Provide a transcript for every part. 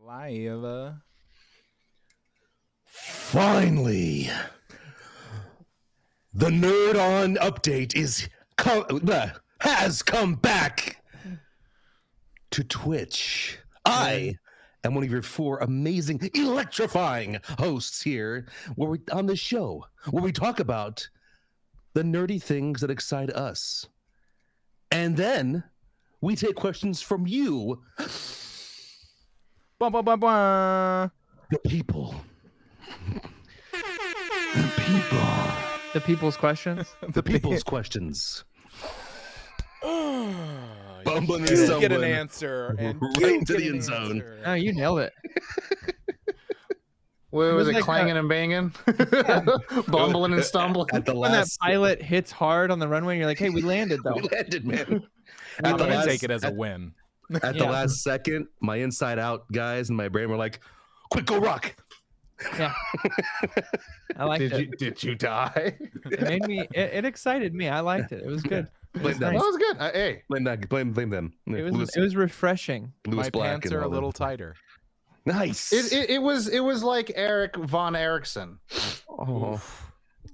Live. Finally, the Nerd On update has come back to Twitch. I am one of your four amazing, electrifying hosts here, on the show where we talk about the nerdy things that excite us, and then we take questions from you, Bum, bum, bum, bum. the people. The people's questions. The people's questions. Bumbling and You stumbling. get an answer. And Right you into get the an end zone. answer. Oh, you nailed it. What was it, like clanging and banging? Bumbling and stumbling. At the When that last, pilot hits hard on the runway, and you're like, "Hey, we landed though." we landed, man. I'm At the going to last- take it as a win. At the Yeah. last second, my inside out guys in my brain were like, "Quick, go rock!" Yeah, I liked it. Did you die? It made me. It excited me. I liked it. It was good. It was Blame them. nice. That was good. Hey, Blame them. It was refreshing. My pants are a little tighter. Nice. it was like Eric Von Erickson. Oh.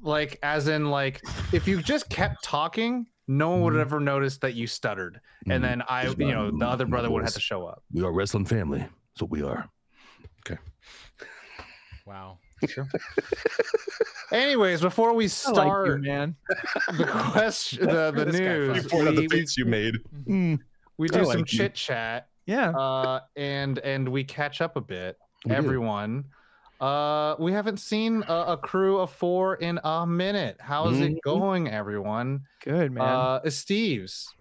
Like, as in, like, if you just kept talking, no one would ever notice that you stuttered, and then the other brother would have to show up. We are a wrestling family. That's what we are. Okay. Wow. Anyways, before we I like you, start man. the question, the This guy news, fucking- Out the face you made. we I do like some you. chit chat. Yeah. And we catch up a bit. We do. Everyone, we haven't seen a crew of four in a minute. How's it going, everyone? Good, man. Steve's,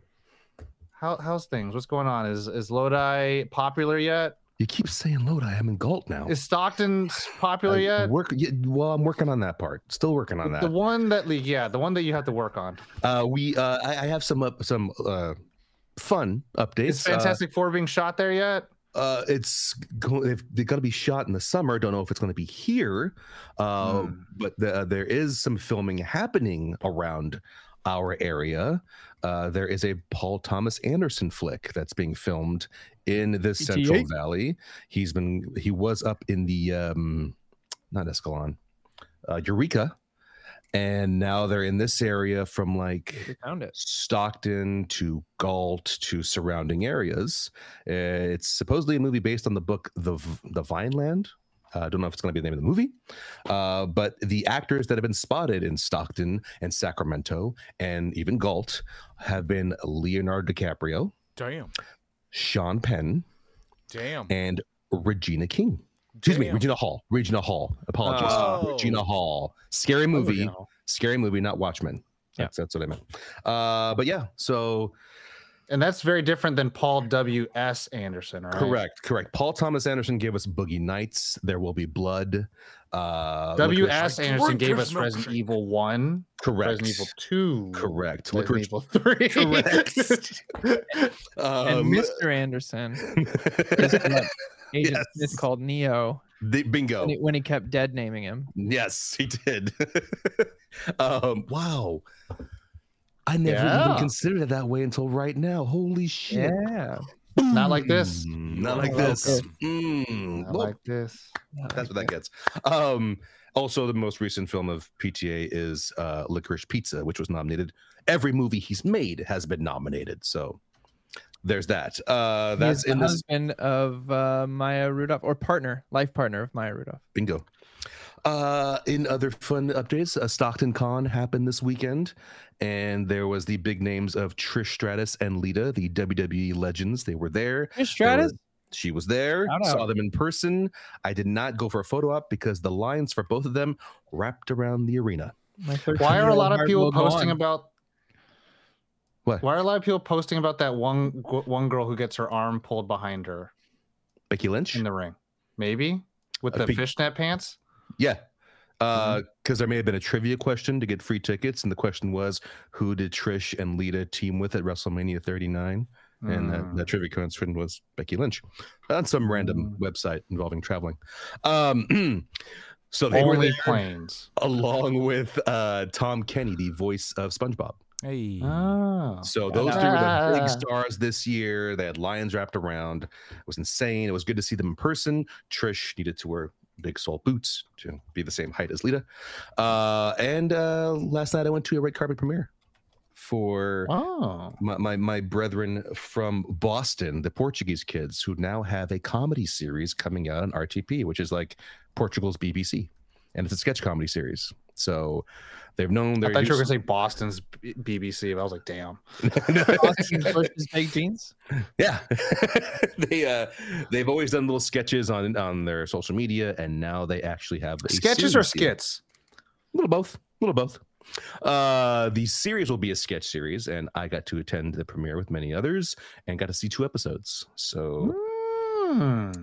how's things? What's going on? Is Lodi popular yet? You keep saying Lodi. I'm in Galt now. Is Stockton popular yet? I'm working on that part. Still working on that. The one that the one that you have to work on. I have some fun updates. Is Fantastic Four being shot there yet? They're going to be shot in the summer. Don't know if it's going to be here, but there is some filming happening around our area. There is a Paul Thomas Anderson flick that's being filmed in the Central Valley. He was up in the not Escalon, Eureka. And now they're in this area from like Found it. Stockton to Galt to surrounding areas. It's supposedly a movie based on the book The Vineland. I don't know if it's going to be the name of the movie, but the actors that have been spotted in Stockton and Sacramento and even Galt have been Leonardo DiCaprio, Damn. Sean Penn, Damn. and Regina King. Excuse me, Damn. Regina Hall. Regina Hall. Apologies. Oh. Regina Hall. Scary movie. Oh, Scary movie, not Watchmen. That's what I meant. But yeah, so And that's very different than Paul W.S. Anderson, right? correct. Paul Thomas Anderson gave us Boogie Nights. There Will Be Blood. W.S. Anderson gave us Drinker's Resident Evil 1, Correct. Resident Evil 2, Correct. Resident Evil 3. Correct. And Mr. Anderson is what Agent Yes. Smith called Neo Bingo. when he kept dead naming him. Yes, he did. Wow. I never even considered it that way until right now. Holy shit. Yeah. Not like this. Not like Oh, this. okay. Not like this. That's what that gets. Also, the most recent film of PTA is Licorice Pizza, which was nominated. Every movie he's made has been nominated. So there's that. That's He's in the this. husband of Maya Rudolph, or life partner of Maya Rudolph. Bingo. In other fun updates, Stockton Con happened this weekend, and there was the big names of Trish Stratus and Lita, the WWE legends. They were there. Trish Stratus? She was there. Shout Saw out. them in person. I did not go for a photo op because the lines for both of them wrapped around the arena. Why are a lot of heart people will go posting on. about What? Why are a lot of people posting about that one girl who gets her arm pulled behind her Becky Lynch? in the ring? Maybe with the fishnet pants. Yeah. Because there may have been a trivia question to get free tickets, and the question was, who did Trish and Lita team with at WrestleMania 39? And that trivia question was Becky Lynch on some random website involving traveling. So they were Only there planes. along with Tom Kenny, the voice of SpongeBob. Hey. So those three were the big stars this year. They had lines wrapped around. It was insane. It was good to see them in person. Trish needed to wear big sole boots to be the same height as Lita. And last night I went to a red carpet premiere for my brethren from Boston, the Portuguese kids, who now have a comedy series coming out on RTP, which is like Portugal's BBC, and it's a sketch comedy series. So they've known. I thought you were gonna say Boston's BBC, but I was like, damn. Boston Bush's baked beans. Yeah, they've always done little sketches on their social media, and now they actually have sketches or skits. A little both. The series will be a sketch series, and I got to attend the premiere with many others and got to see 2 episodes. So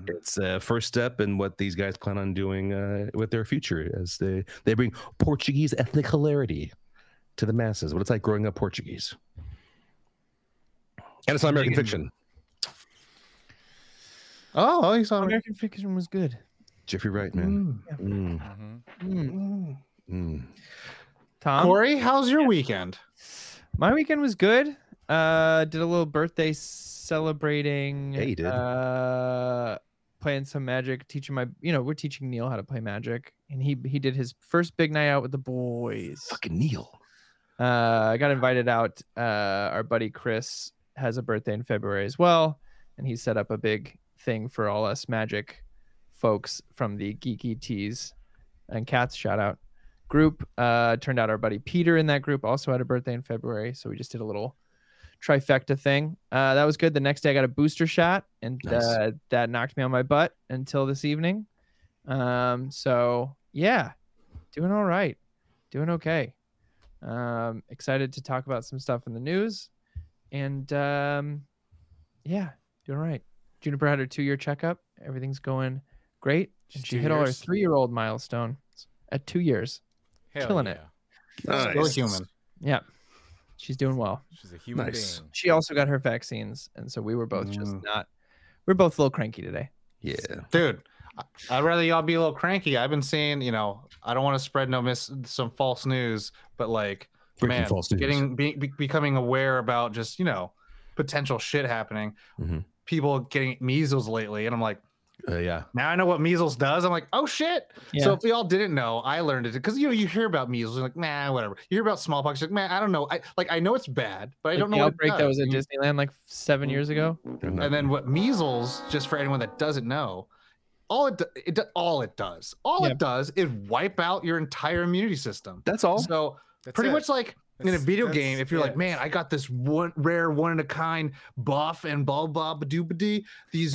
it's a first step in what these guys plan on doing with their future as they bring Portuguese ethnic hilarity to the masses. What it's like growing up Portuguese. And it's not American fiction. Oh, you saw American Fiction was good. Jeffrey Wright, man. Tom? Corey, how's your weekend? My weekend was good. Did a little birthday celebrating. Yeah, you did. Playing some Magic, teaching we're teaching Neil how to play Magic, and he did his first big night out with the boys. Fucking Neil. I got invited out. Our buddy Chris has a birthday in February as well, and he set up a big thing for all us Magic folks from the Geeky Teas and Cats shout out group. Turned out our buddy Peter in that group also had a birthday in February, so we just did a little trifecta thing. That was good. The next day I got a booster shot, and Nice. that knocked me on my butt until this evening. So yeah, doing all right, doing okay. Excited to talk about some stuff in the news, and yeah, doing all right. Juniper had her 2-year checkup. Everything's going great. And she hit all her 3-year-old milestone at 2 years. Hell Killing yeah. it. Nice. Still a human. Yeah, she's doing well. She's a human Nice. being. She also got her vaccines, and so we were both we're both a little cranky today. Yeah. Dude, I'd rather y'all be a little cranky. I've been seeing, I don't want to spread some false news, but like, Breaking man, false news. becoming aware about just, potential shit happening. Mhm. People getting measles lately, and I'm like, Yeah. now I know what measles does. I'm like, oh shit. Yeah. So if y'all didn't know, I learned it because you hear about measles, you're like, nah, whatever. You hear about smallpox, you're like, man, I don't know. I know it's bad, but I don't know the what outbreak it that does. was at Disneyland like 7 years ago. And then what measles, just for anyone that doesn't know, all it does is wipe out your entire immunity system. That's all. So That's pretty it. much like in a video game, if you're like, it. man, I got this one rare, one in a kind buff and blah blah ba-doo-ba-dee,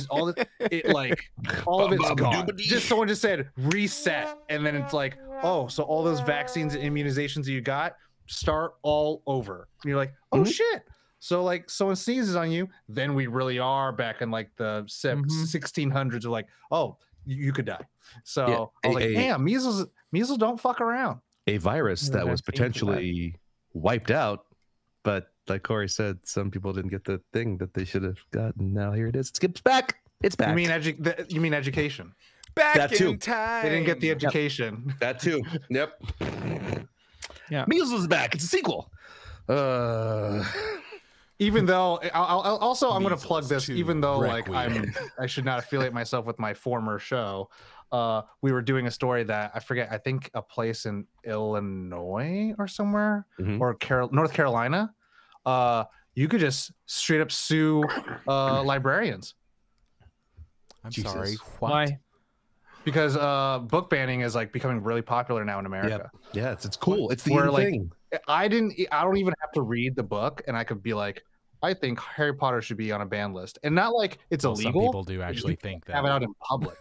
all of it's gone. Just someone just said reset, and then it's like, oh, so all those vaccines and immunizations that you got start all over. And you're like, oh shit. So like someone sneezes on you, then we really are back in like the 1600s of like, oh, you could die. So Yeah, I was like, damn, measles don't fuck around. A virus that was vaccine for that. potentially wiped out, but like Corey said, some people didn't get the thing that they should have gotten. Now here it is. It's back. It's back. You mean education? Back That too. in time. They didn't get the education. That too. Yep. Yeah. Measles is back. It's a sequel. Even though I'm going to plug Measles this, 2 even though like Requiem. I should not affiliate myself with my former show. We were doing a story that I forget. I think a place in Illinois or somewhere, Mhm. or North Carolina. You could just straight up sue librarians I'm Jesus. sorry. What? Why? because book banning is like becoming really popular now in America. Yeah, it's cool. It's the Where, in like, thing. I don't even have to read the book, and I could be like, I think Harry Potter should be on a ban list, and not like it's Well, some illegal. people do actually think Have it that. out in public.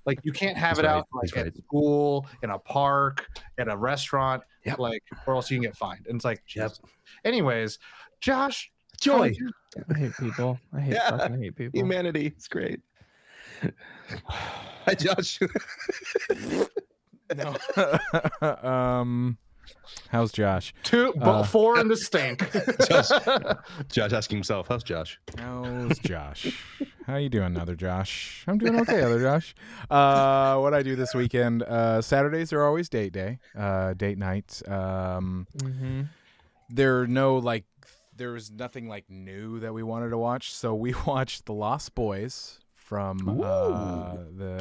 Like you can't have He's it right. out like He's at right. school, in a park, at a restaurant, Yep. like, or else you can get fined. And it's like, Yep. Jesus. Anyways, Josh, Joy. I hate people. I hate Yeah. fucking hate people. Humanity. It's great. Hi, Josh. No. How's Josh? 4 in the stink. Josh asking himself, how's Josh? How's Josh? How you doing, other Josh? I'm doing okay, other Josh. What I do this weekend? Saturdays are always date day, date nights. Mm-hmm. there was nothing like new that we wanted to watch, so we watched The Lost Boys from the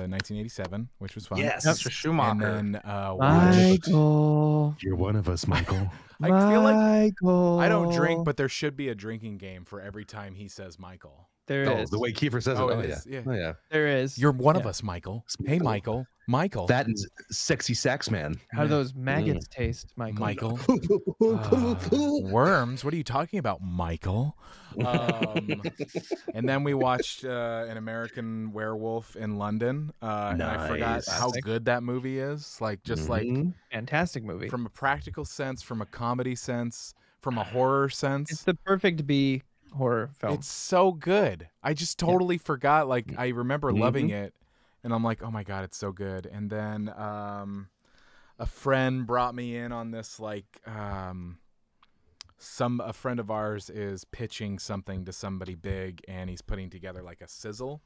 1987, which was fun. Yes, Mr. Schumacher. And then Michael. you're one of us, Michael. I feel like Michael. I don't drink, but there should be a drinking game for every time he says Michael. There is. The way Kiefer says Oh, it. it is, yeah. Oh, yeah. There is. You're one of Yeah. us, Michael. It's Hey, Michael. Michael. That is sexy sax man. How do those maggots taste, Michael? Michael. Worms? What are you talking about, Michael? And then we watched An American Werewolf in London. And I forgot how Classic. good that movie is. Like, just like Fantastic movie. from a practical sense, from a comedy sense, from a horror sense. It's the perfect B horror film. It's so good. I just totally forgot. Like, I remember loving it, and I'm like, oh my god, it's so good. And then a friend brought me in on this. Like, a friend of ours is pitching something to somebody big, and he's putting together like a sizzle.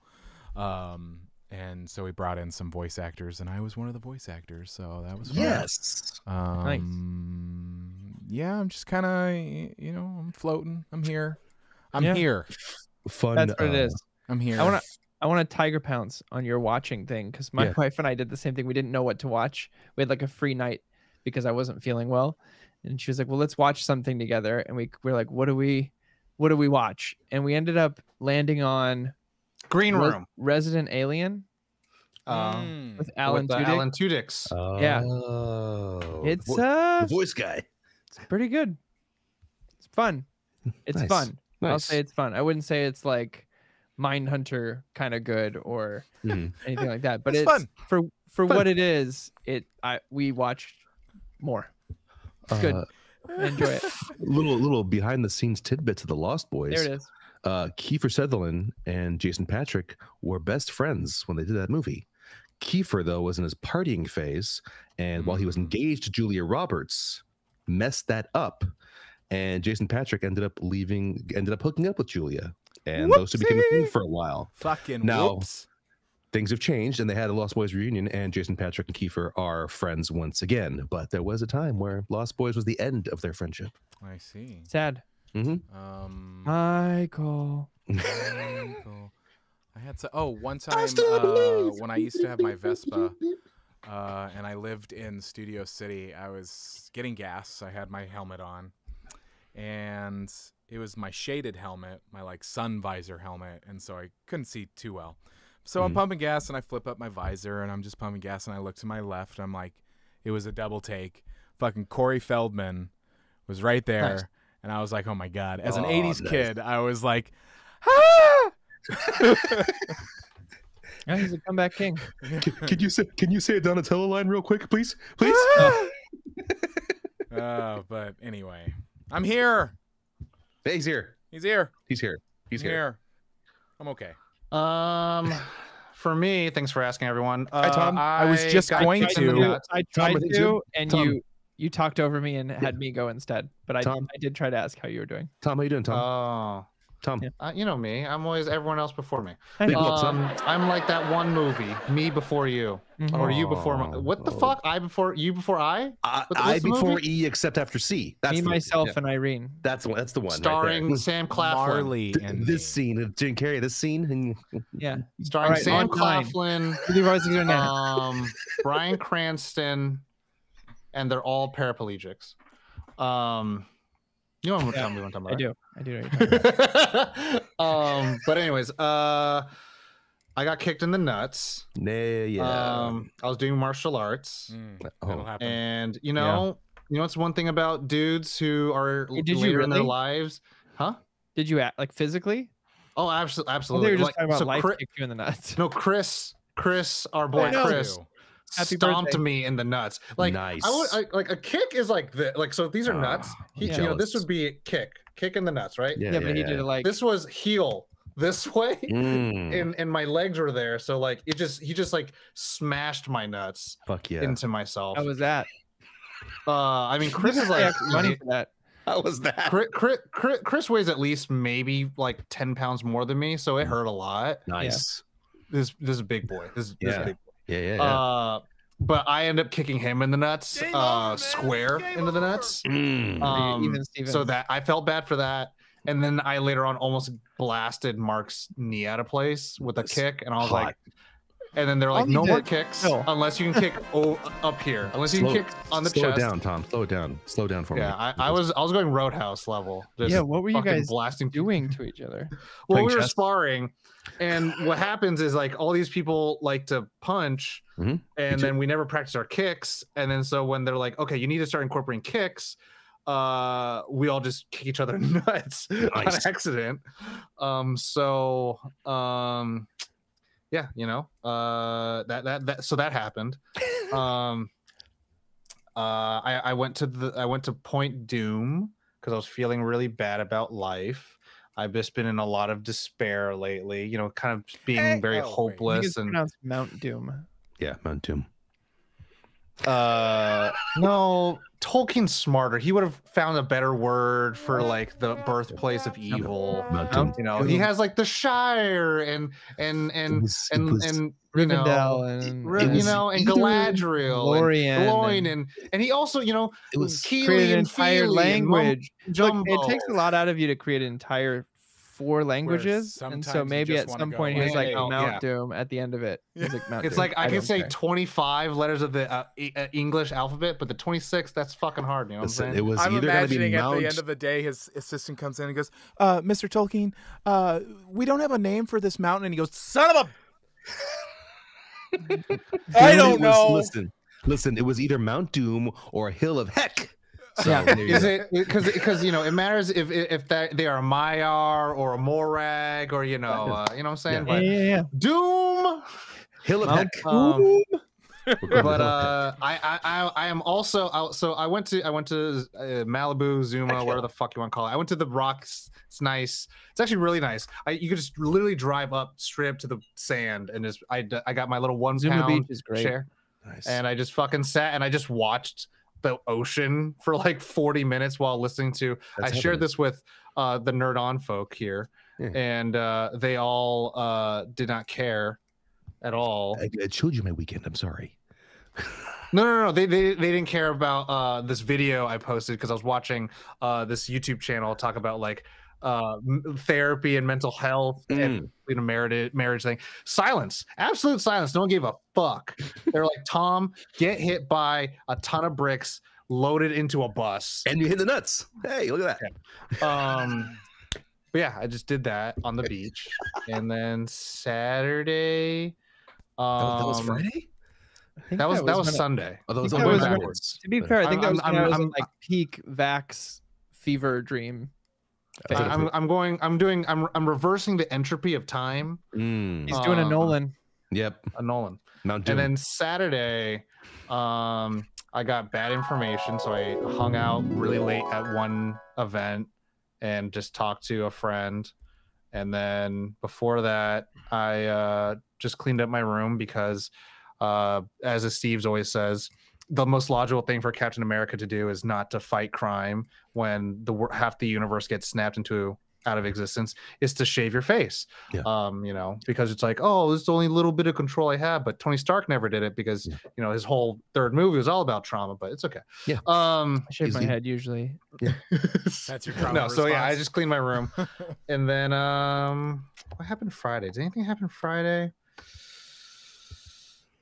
And so he brought in some voice actors, and I was one of the voice actors, so that was fun. Yes. Nice. Yeah, I'm just kind of, I'm floating. I'm here. I'm Yeah. here. Fun. That's what it is. I'm here. I want to tiger pounce on your watching thing because my Yeah. wife and I did the same thing. We didn't know what to watch. We had like a free night because I wasn't feeling well, and she was like, "Well, let's watch something together." And we're like, "What do we watch?" And we ended up landing on Green Room. Resident Alien with Alan Tudyk. Alan Tudyk's. Yeah. Oh. It's the voice guy. it's pretty good. It's fun. It's Nice. fun. I'll Nice. say it's fun. I wouldn't say it's like Mindhunter kind of good or anything like that, but It's it's fun. for what it is. We watched more. It's good. Enjoy it. Little behind the scenes tidbits of the Lost Boys. There it is. Kiefer Sutherland and Jason Patric were best friends when they did that movie. Kiefer, though, was in his partying phase, and while he was engaged to Julia Roberts, messed that up, and Jason Patric ended up hooking up with Julia, and those two became a thing for a while. Fucking Now- whoops. Things have changed, and they had a Lost Boys reunion, and Jason Patric and Kiefer are friends once again. But there was a time where Lost Boys was the end of their friendship. I see. Sad. Michael. Michael. I had one time when I used to have my Vespa, and I lived in Studio City. I was getting gas. I had my helmet on, and it was my shaded helmet, my like sun visor helmet, and so I couldn't see too well. So I'm pumping gas, and I flip up my visor, and I'm just pumping gas, and I look to my left. I'm like, it was a double take. Fucking Corey Feldman was right there, Nice. and I was like, oh my god. As an '80s nice. kid, I was like, ah! Yeah, he's a comeback king. Can you say a Donatello line real quick, please? Please? But anyway, I'm here. Hey, he's here. He's here. He's here. He's I'm here. here. I'm okay. For me, thanks for asking, everyone. Hi, Tom. I was just got going kicked in the to- nuts. I Tom, tried I think to, so. and Tom. you talked over me and had me go instead. But I Tom. did try to ask how you were doing. Tom, how you doing, Tom? Oh, Tom. yeah. you know me. I'm always everyone else before me. I know. I'm like that one movie, Me Before You, Mhm. or You Before. What the fuck? I before you before I? I what's the before movie? E except after C. That's Me, the, myself, yeah. and Irene. That's the one. That's the one. Starring right Sam Claflin. Marley and there. This scene of Jim Carrey. This scene. Yeah. Starring All right, Sam on time. Claflin, Leave ours to go now. Bryan Cranston, and they're all paraplegics. You know what I'm talking about, I right? do. I do. Know what you're talking about. But anyways, I got kicked in the nuts. Yeah. I was doing martial arts, That'll happen. and you know what's one thing about dudes who are Hey, did you later in their really? lives, huh? Did you act like physically? Oh, I absolutely, thought absolutely. you were just Like, talking about so life Chris, kicked you in the nuts. no, Chris, our boy no. Chris, Happy stomped birthday. me in the nuts. Like Nice. like a kick is like this. Like so, if these are nuts. yeah. You know, this would be a kick in the nuts, right? Yeah, but he did it like This was heel this way, Mm, and my legs were there. So like he just like smashed my nuts fuck yeah. into myself. how was that? I mean, Chris is I like have money for that. How was that? Chris weighs at least maybe like 10 pounds more than me, so it hurt a lot. Nice. This is a big boy. This is Yeah. big. Yeah. Uh, but I end up kicking him in the nuts, square into the nuts. Even Stevens. So that I felt bad for that. And then I later on almost blasted Mark's knee out of place with a kick. And I was like, and then they're like, no more kicks unless you can kick up here. Unless you can kick on the chest. Slow it down, Tom. Slow it down. Slow down for me. Yeah, I was going Roadhouse level. Just what were you guys blasting doing to each other? Well, we were sparring. And what happens is like all these people like to punch, and then we never practice our kicks. And then so when they're like, okay, you need to start incorporating kicks, we all just kick each other in the nuts on accident. Yeah, you know, so that happened. I went to Point Doom because I was feeling really bad about life. I've just been in a lot of despair lately, you know, kind of being very hopeless. I think it's pronounced Mount Doom. Yeah, Mount Doom. No, Tolkien's smarter. He would have found a better word for like the birthplace of evil. You know, he has like the Shire and Rivendell and Galadriel and he also, you know, it was created an entire language. Look, it takes a lot out of you to create an entire 4 languages, and so maybe at some point he was like Mount Doom at the end of it. He's like Mount it's Doom. like I can say 25 letters of the English alphabet, but the 26, that's fucking hard. You know what I'm saying? It was I'm either imagining be at the end of the day, his assistant comes in and goes, "Mr. Tolkien, we don't have a name for this mountain," and he goes, "Son of a." I don't know. Listen, it was either Mount Doom or a hill of heck. So, is it because you know it matters if they are a Maiar or a Morag or you know what I'm saying? Yeah. Doom, hill of heck. But I am also out. So I went to Malibu, Zuma, whatever the fuck you want to call it. I went to the Rocks. It's nice. It's actually really nice. You could just literally drive up strip to the sand and just I got my little 1 Zuma pound Beach is great. chair. Nice. And I just fucking sat and I just watched the ocean for like 40 minutes while listening to shared this with the Nerd On folk here, and they all did not care at all. I showed you my weekend. I'm sorry. No. They didn't care about this video I posted because I was watching this YouTube channel talk about like therapy and mental health and marriage thing. Silence, absolute silence. No one gave a fuck. They're like, Tom, get hit by a ton of bricks loaded into a bus, and you hit the nuts. Hey, look at that. But yeah, I just did that on the beach, and then Saturday. That was Friday. That was Sunday. Oh, that was backwards. To be fair, I think that was when I was in, like peak Vax fever dream. I'm reversing the entropy of time. He's doing a Nolan. Yep, a Nolan. Mount Doom. And then Saturday, I got bad information, so I hung out really late at one event and just talked to a friend. And then before that, I just cleaned up my room because, as Steve's always says, the most logical thing for Captain America to do is not to fight crime when half the universe gets snapped out of existence, is to shave your face. You know, because it's like, oh, this is the only little bit of control I have. But Tony Stark never did it because you know his whole third movie was all about trauma. But it's okay. I shave my head usually. That's your trauma response. So yeah, I just cleaned my room. And then what happened Friday? Did anything happen Friday?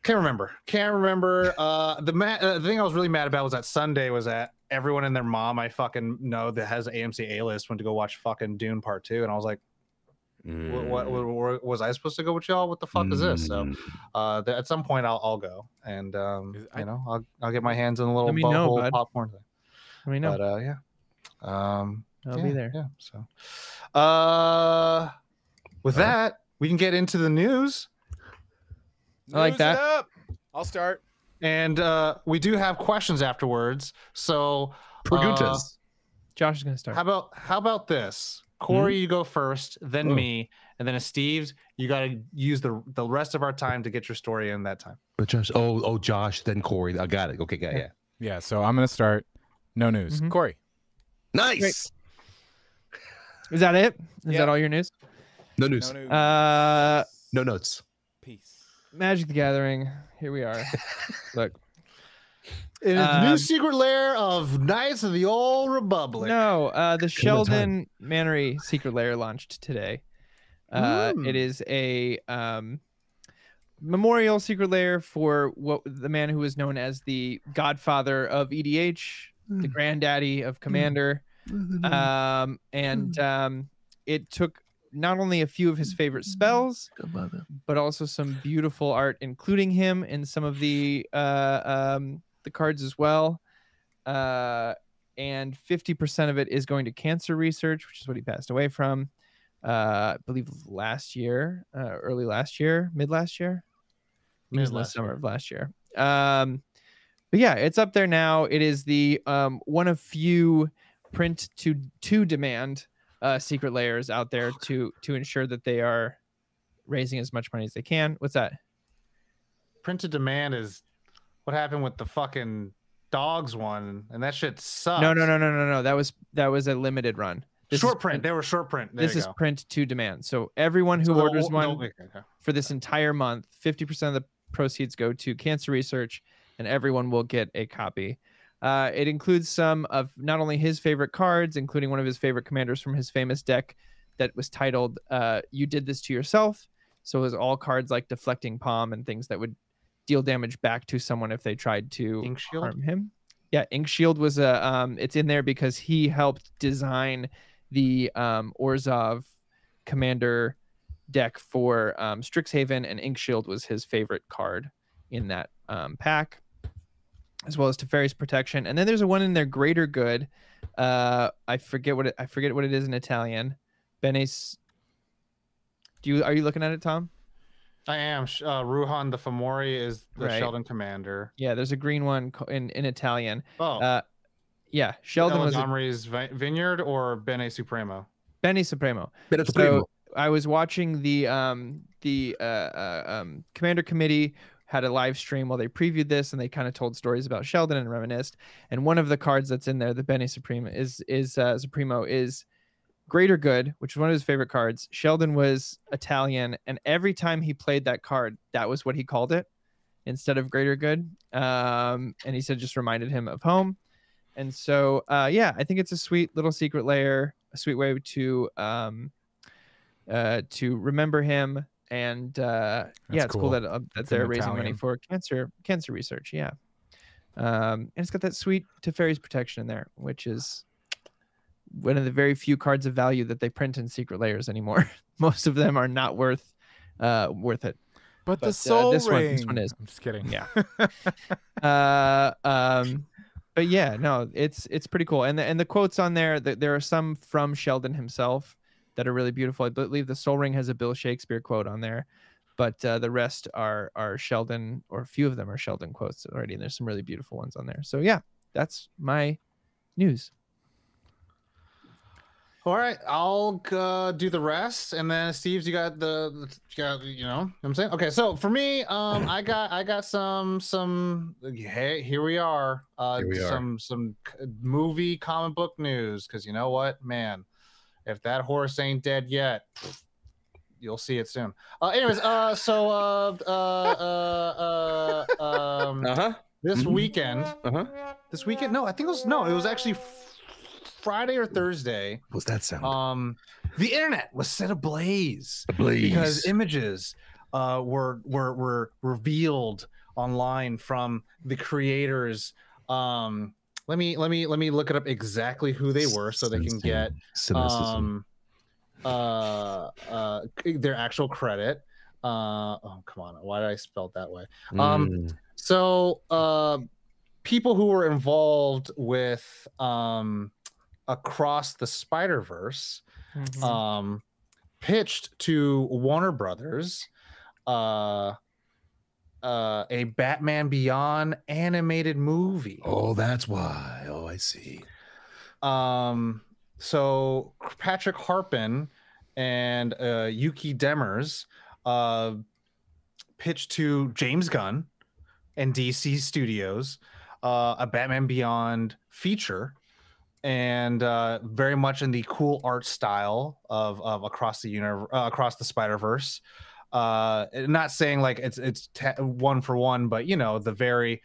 Can't remember. The thing I was really mad about was that Sunday was that everyone and their mom I fucking know that has AMC A-list went to go watch fucking Dune Part 2, and I was like, what was I supposed to go with y'all? What the fuck is this? So at some point I'll go, and you know I'll get my hands in a little butthole popcorn thing. Let me know. But I'll be there. Yeah. So with that, we can get into the news. I like that. I'll start. And we do have questions afterwards. So Preguntas. Josh is gonna start. How about this? Corey, you go first, then me, and then Steve's. You gotta use the rest of our time to get your story in that time. But Josh, Josh, then Corey. I got it. Okay, got it. Yeah, so I'm gonna start. No news. Corey. Nice. Great. Is that it? Is that all your news? No news. No news. No notes. Peace. Magic the Gathering. Here we are. Look. In its new secret lair of Knights of the Old Republic. No, the Sheldon Menery secret lair launched today. It is a memorial secret lair for the man who was known as the godfather of EDH, the granddaddy of Commander. It took not only a few of his favorite spells, but also some beautiful art, including him in some of the cards as well. And 50% of it is going to cancer research, which is what he passed away from. I believe last year, early last year, mid last year, summer of last year. But yeah, it's up there now. It is the one of few print to demand secret layers out there to ensure that they are raising as much money as they can. What's that? Print to demand is what happened with the fucking dogs one, and that shit sucks. No. That was a limited run. Short print. They were short print. This is print to demand. So everyone who orders one for this entire month, 50% of the proceeds go to cancer research, and everyone will get a copy. It includes some of not only his favorite cards, including one of his favorite commanders from his famous deck that was titled "You Did This to Yourself." So it was all cards like Deflecting Palm and things that would deal damage back to someone if they tried to harm him. Yeah, Ink Shield was it's in there because he helped design the Orzhov commander deck for Strixhaven, and Ink Shield was his favorite card in that pack, as well as Teferi's Protection. And then there's a one in there, Greater Good. I forget what it is in Italian. Benes. Are you looking at it, Tom? I am. Ruhan the Fomori is the Sheldon commander. Yeah, there's a green one in Italian. Oh. Yeah, Sheldon was Montgomery's Vineyard or Bene Supremo? Bene Supremo. So I was watching the commander committee had a live stream while they previewed this, and they kind of told stories about Sheldon and reminisced. And one of the cards that's in there, the Bene Supremo, Supremo is Greater Good, which is one of his favorite cards. Sheldon was Italian, and every time he played that card, that was what he called it instead of Greater Good. And he said just reminded him of home. And so, yeah, I think it's a sweet little secret layer, a sweet way to remember him. And yeah, it's cool that they're raising money for cancer research. Yeah, and it's got that sweet Teferi's Protection in there, which is one of the very few cards of value that they print in secret layers anymore. Most of them are not worth it. But the Soul Ring. This one is. I'm just kidding. Yeah. But yeah, no, it's pretty cool. And the quotes on there, there are some from Sheldon himself that are really beautiful. I believe the Soul Ring has a Bill Shakespeare quote on there, but the rest are Sheldon, or a few of them are Sheldon quotes already. And there's some really beautiful ones on there. So yeah, that's my news. All right, I'll do the rest, and then Steve's, you got you know what I'm saying? Okay, so for me, I got some hey, here we are. Some movie comic book news, because you know what, man, if that horse ain't dead yet, you'll see it soon. Anyways, this weekend, no, I think it was actually Friday or Thursday. What's that sound? The internet was set ablaze because images were revealed online from the creators. Let me look it up exactly who they were so they can get their actual credit. Oh, come on, why did I spell it that way? So people who were involved with Across the SpiderVerse pitched to Warner Brothers a Batman Beyond animated movie. Oh, that's why. Oh, I see. So Patrick Harpin and Yuki Demers pitched to James Gunn and DC Studios a Batman Beyond feature, and very much in the cool art style of Across the Spider-Verse. not saying like it's one for one, but you know, the very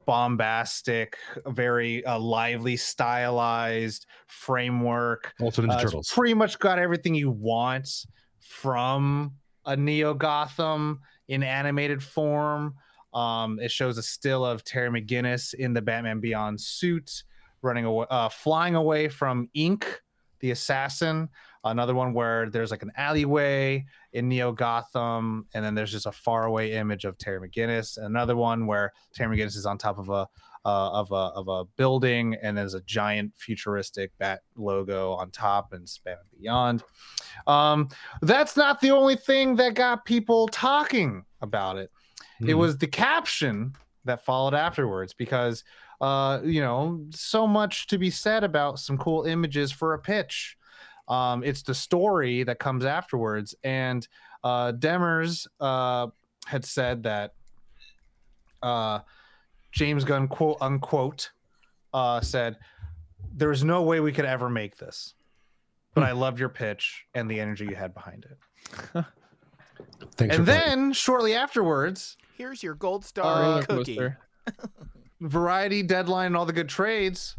bombastic, very lively, stylized framework. Also Ninja Turtles. Pretty much got everything you want from a Neo Gotham in animated form. It shows a still of Terry McGinnis in the Batman Beyond suit, running away, flying away from Ink, the assassin. Another one where there's like an alleyway in Neo Gotham, and then there's just a faraway image of Terry McGinnis. Another one where Terry McGinnis is on top of a building, and there's a giant futuristic bat logo on top, and Batman Beyond. That's not the only thing that got people talking about it. It was the caption that followed afterwards, because you know, so much to be said about some cool images for a pitch. It's the story that comes afterwards, and Demers had said that James Gunn, quote unquote, said there's no way we could ever make this, but I loved your pitch and the energy you had behind it. Thanks. And then shortly afterwards, here's your gold star cookie. Variety, Deadline, and all the good trades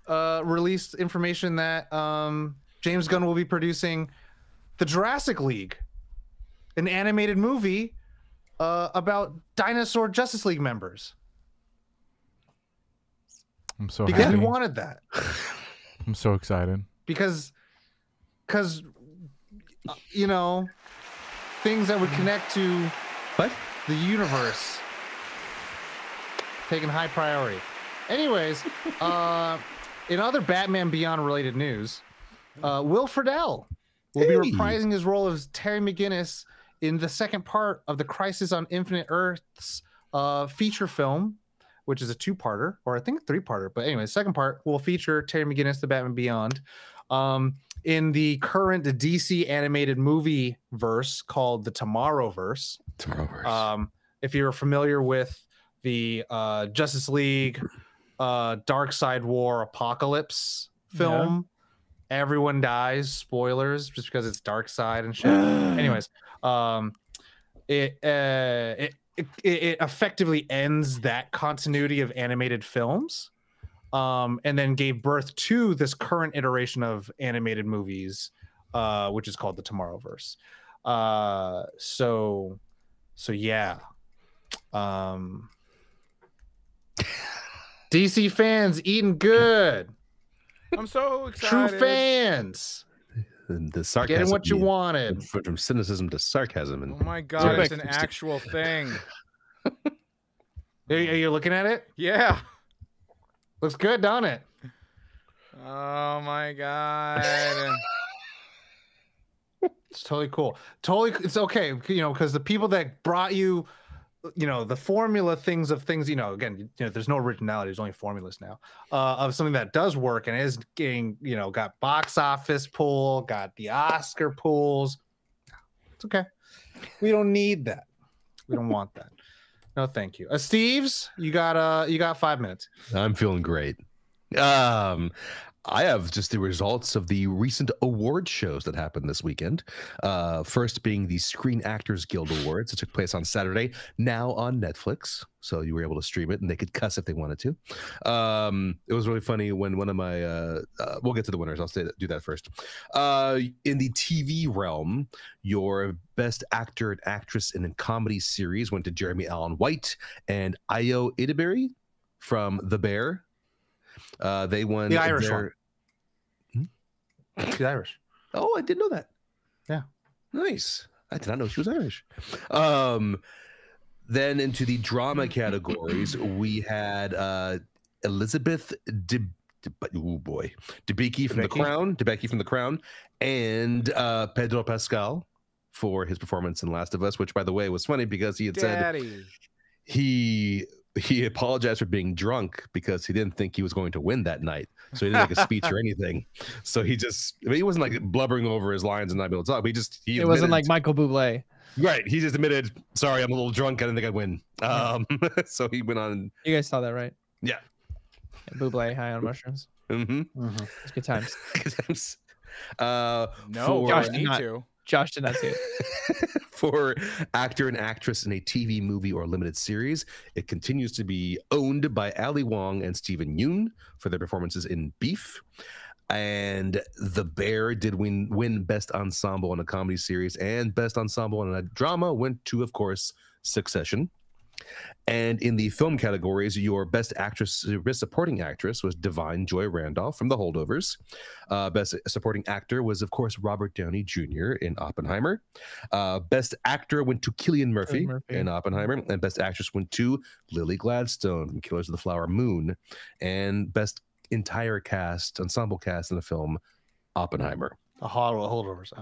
released information that James Gunn will be producing the Jurassic League, an animated movie about dinosaur Justice League members. I'm so because happy. we wanted that. I'm so excited. Because you know, things that would connect to What? the universe taking high priority. Anyways, in other Batman Beyond related news, Will Friedle will be reprising his role as Terry McGinnis in the second part of the Crisis on Infinite Earths feature film, which is a two-parter, or I think a three-parter. But anyway, the second part will feature Terry McGinnis, the Batman Beyond, in the current DC animated movie verse called the Tomorrowverse. If you're familiar with the Justice League Dark Side War Apocalypse film, everyone dies, spoilers, just because it's Dark Side and shit. Anyways, it effectively ends that continuity of animated films, and then gave birth to this current iteration of animated movies, which is called the Tomorrowverse. So yeah. DC fans eating good. I'm so excited. True fans. The sarcasm. Getting what you wanted. From cynicism to sarcasm. And Oh my god, it's an actual thing. Are you looking at it? Yeah. Looks good, don't it? Oh my god. It's totally cool. Totally, it's okay, you know, because the people that brought you, you know, the formula things, you know, again, you know, there's no originality, there's only formulas now, of something that does work and is getting, you know, got box office pull, got the Oscar pulls. It's okay. We don't need that. We don't want that. No, thank you. Steve's, you got 5 minutes. I'm feeling great. I have just the results of the recent award shows that happened this weekend. First being the Screen Actors Guild Awards. It took place on Saturday, now on Netflix. So you were able to stream it and they could cuss if they wanted to. It was really funny when one of my, we'll get to the winners. I'll do that first. In the TV realm, your best actor and actress in a comedy series went to Jeremy Allen White and Ayo Edebiri from The Bear. They won the Irish one. She's Irish. Oh, I didn't know that. Yeah. Nice. I did not know she was Irish. Then into the drama categories, we had Elizabeth Debicki from The Crown, and Pedro Pascal for his performance in Last of Us, which, by the way, was funny because he had said he apologized for being drunk because he didn't think he was going to win that night. So he didn't make a speech or anything. So he wasn't like blubbering over his lines and not be able to talk. It wasn't like Michael Bublé. Right. He just admitted, sorry, I'm a little drunk. I didn't think I'd win. So he went on. You guys saw that, right? Yeah. Bublé high on mushrooms. Mm-hmm. It's good times. Good times. No, Josh I need to. Josh did not see it. For actor and actress in a TV movie or limited series, it continues to be owned by Ali Wong and Stephen Yeun for their performances in Beef. And The Bear did win Best Ensemble in a Comedy Series, and Best Ensemble in a Drama went to, of course, Succession. And in the film categories, your Best Supporting Actress was Divine Joy Randolph from The Holdovers. Best Supporting Actor was, of course, Robert Downey Jr. in Oppenheimer. Best Actor went to Cillian Murphy in Oppenheimer. And Best Actress went to Lily Gladstone from Killers of the Flower Moon. And Best Entire Cast, Ensemble Cast in the film, Oppenheimer. Holdovers.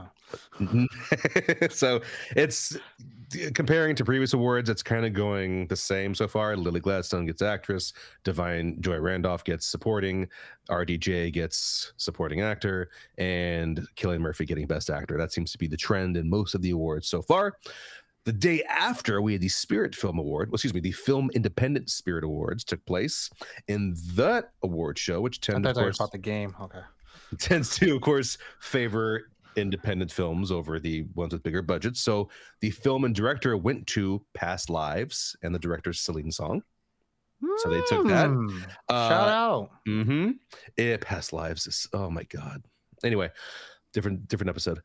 So it's comparing to previous awards, it's kind of going the same so far. Lily Gladstone gets actress, Divine Joy Randolph gets supporting, RDJ gets supporting actor, and Cillian Murphy getting best actor. That seems to be the trend in most of the awards so far. The day after, we had the Spirit Film Award, the Film Independent Spirit Awards took place. In that award show, which tends about the game. Okay. Tends to, of course, favor independent films over the ones with bigger budgets. So the film and director went to Past Lives and the director's Celine Song. So they took that. Shout out. Past Lives is, oh my God. Anyway, different episode.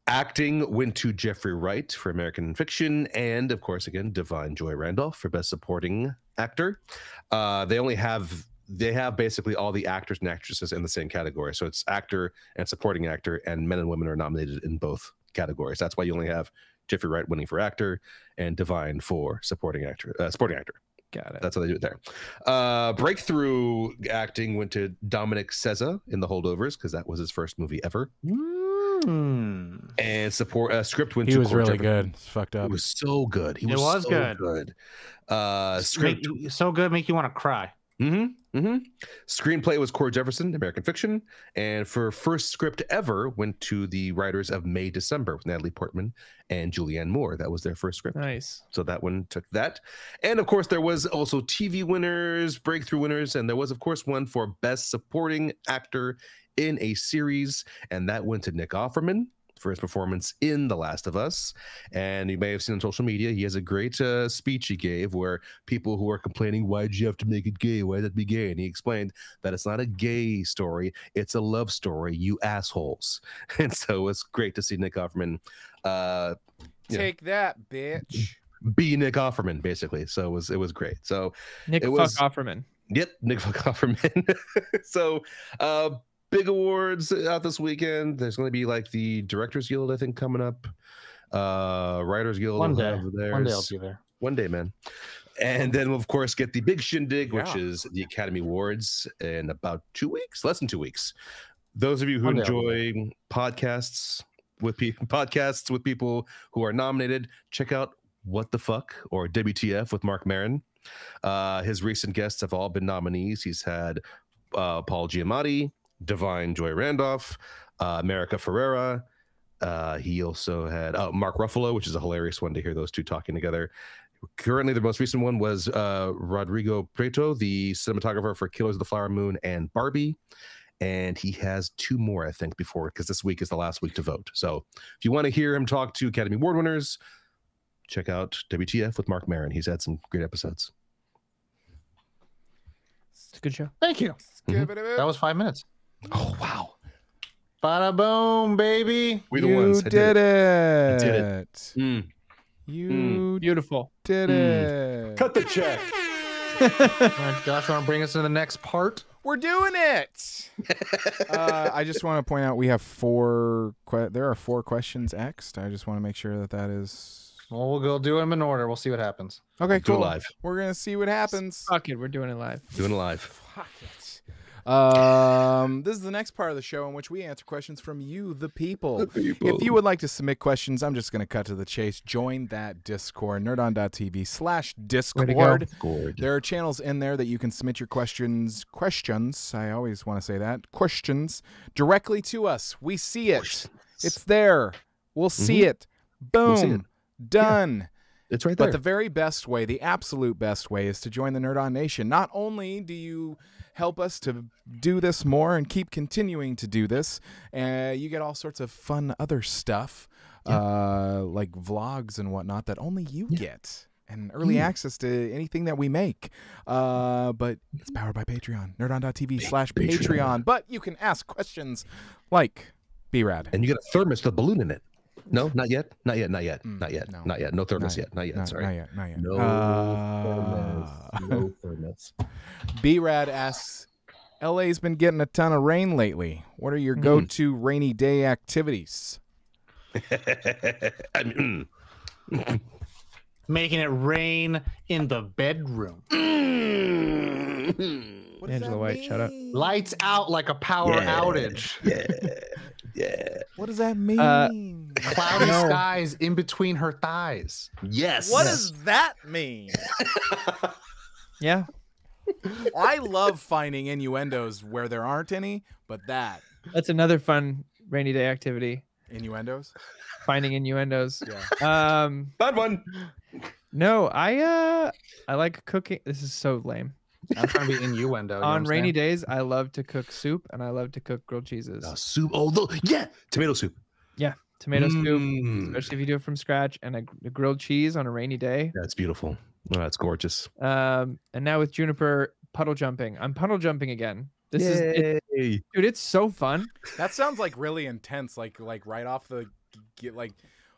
Acting went to Jeffrey Wright for American Fiction, and of course, again, Divine Joy Randolph for Best Supporting Actor. They have basically all the actors and actresses in the same category. So it's actor and supporting actor, and men and women are nominated in both categories. That's why you only have Jeffrey Wright winning for actor and Divine for supporting actor. Got it. That's how they do it there. Breakthrough acting went to Dominic Sessa in The Holdovers, because that was his first movie ever. And script went to He was really good. It's fucked up. It was so good. He was so good. Script so good, make you want to cry. Screenplay was Cord Jefferson, American Fiction, and for first script ever went to the writers of May December with Natalie Portman and Julianne Moore. That was their first script. Nice. So that one took that. And of course, there was also TV winners, breakthrough winners, and there was, of course, one for Best Supporting Actor in a Series, and that went to Nick Offerman for his performance in The Last of Us. And you may have seen on social media, he has a great speech he gave where people who are complaining, why'd you have to make it gay? Why'd that be gay? And he explained that it's not a gay story, it's a love story, you assholes. And so it's great to see Nick Offerman. Take that, bitch. Be Nick Offerman, basically. So it was great. So Nick Offerman. Yep, Nick Offerman. So big awards out this weekend. There's going to be like the Directors Guild, I think, coming up. Writers Guild. One day I'll be there. One day, man. And then we'll, of course, get the big shindig, which is the Academy Awards in about 2 weeks, less than 2 weeks. Those of you who enjoy podcasts with people who are nominated, check out What the Fuck or WTF with Mark Maron. His recent guests have all been nominees. He's had Paul Giamatti, Divine Joy Randolph, America Ferrera. He also had Mark Ruffalo, which is a hilarious one to hear those two talking together. Currently, the most recent one was Rodrigo Prieto, the cinematographer for Killers of the Flower Moon and Barbie. And he has 2 more, I think, because this week is the last week to vote. So if you want to hear him talk to Academy Award winners, check out WTF with Mark Maron. He's had some great episodes. It's a good show. Thank you. That was 5 minutes. Oh, wow. Bada boom, baby. We the ones. You did it. I did it. You Beautiful. did it. Cut the check. All right, Josh, want to bring us to the next part? We're doing it. I just want to point out we have 4. There are 4 questions X'd. I just want to make sure that is. Well, we'll go do them in order. We'll see what happens. Okay, cool. Do it live. We're gonna see what happens. Fuck it, we're doing it live. Doing it live. Fuck it. This is the next part of the show in which we answer questions from you, the people. If you would like to submit questions, I'm just going to cut to the chase. Join that Discord, nerdon.tv/Discord. There are channels in there that you can submit your questions. I always want to say that. Questions directly to us. We see it. It's there. We'll see it. Boom. We'll see it. Done. It's right there. But the very best way, the absolute best way, is to join the Nerd On Nation. Not only do you help us to do this more and keep continuing to do this, you get all sorts of fun other stuff, like vlogs and whatnot that only you get. And early access to anything that we make. But it's powered by Patreon. Nerdon.tv/Patreon. But you can ask questions like B-Rad. And you get a thermos with a balloon in it. No, not yet. Not yet. Not yet. Not yet. No. Not yet. No thermos yet. Not yet. Sorry. Not yet. Not yet. No thermos. No thermos. B-Rad asks, LA's been getting a ton of rain lately. What are your go-to rainy day activities? I mean, Making it rain in the bedroom. What does Angela that White, mean? shut up. Lights out like a power outage. Yeah. What does that mean? Cloudy skies in between her thighs. Yes. What does that mean? Yeah. I love finding innuendos where there aren't any, but that. That's another fun rainy day activity. Innuendos? Finding innuendos. Yeah. Bad one. No, I like cooking. This is so lame. I'm trying to be innuendo. You know On what I'm rainy saying? days, I love to cook soup and I love to cook grilled cheeses. Soup. Oh, yeah. Tomato soup. Yeah, tomato soup, Mm. especially if you do it from scratch, and a grilled cheese on a rainy day. That's beautiful. Oh, that's gorgeous. And now with Juniper, puddle jumping. I'm puddle jumping again. This is it, Yay. dude. It's so fun. That sounds like really intense. Like right off the like.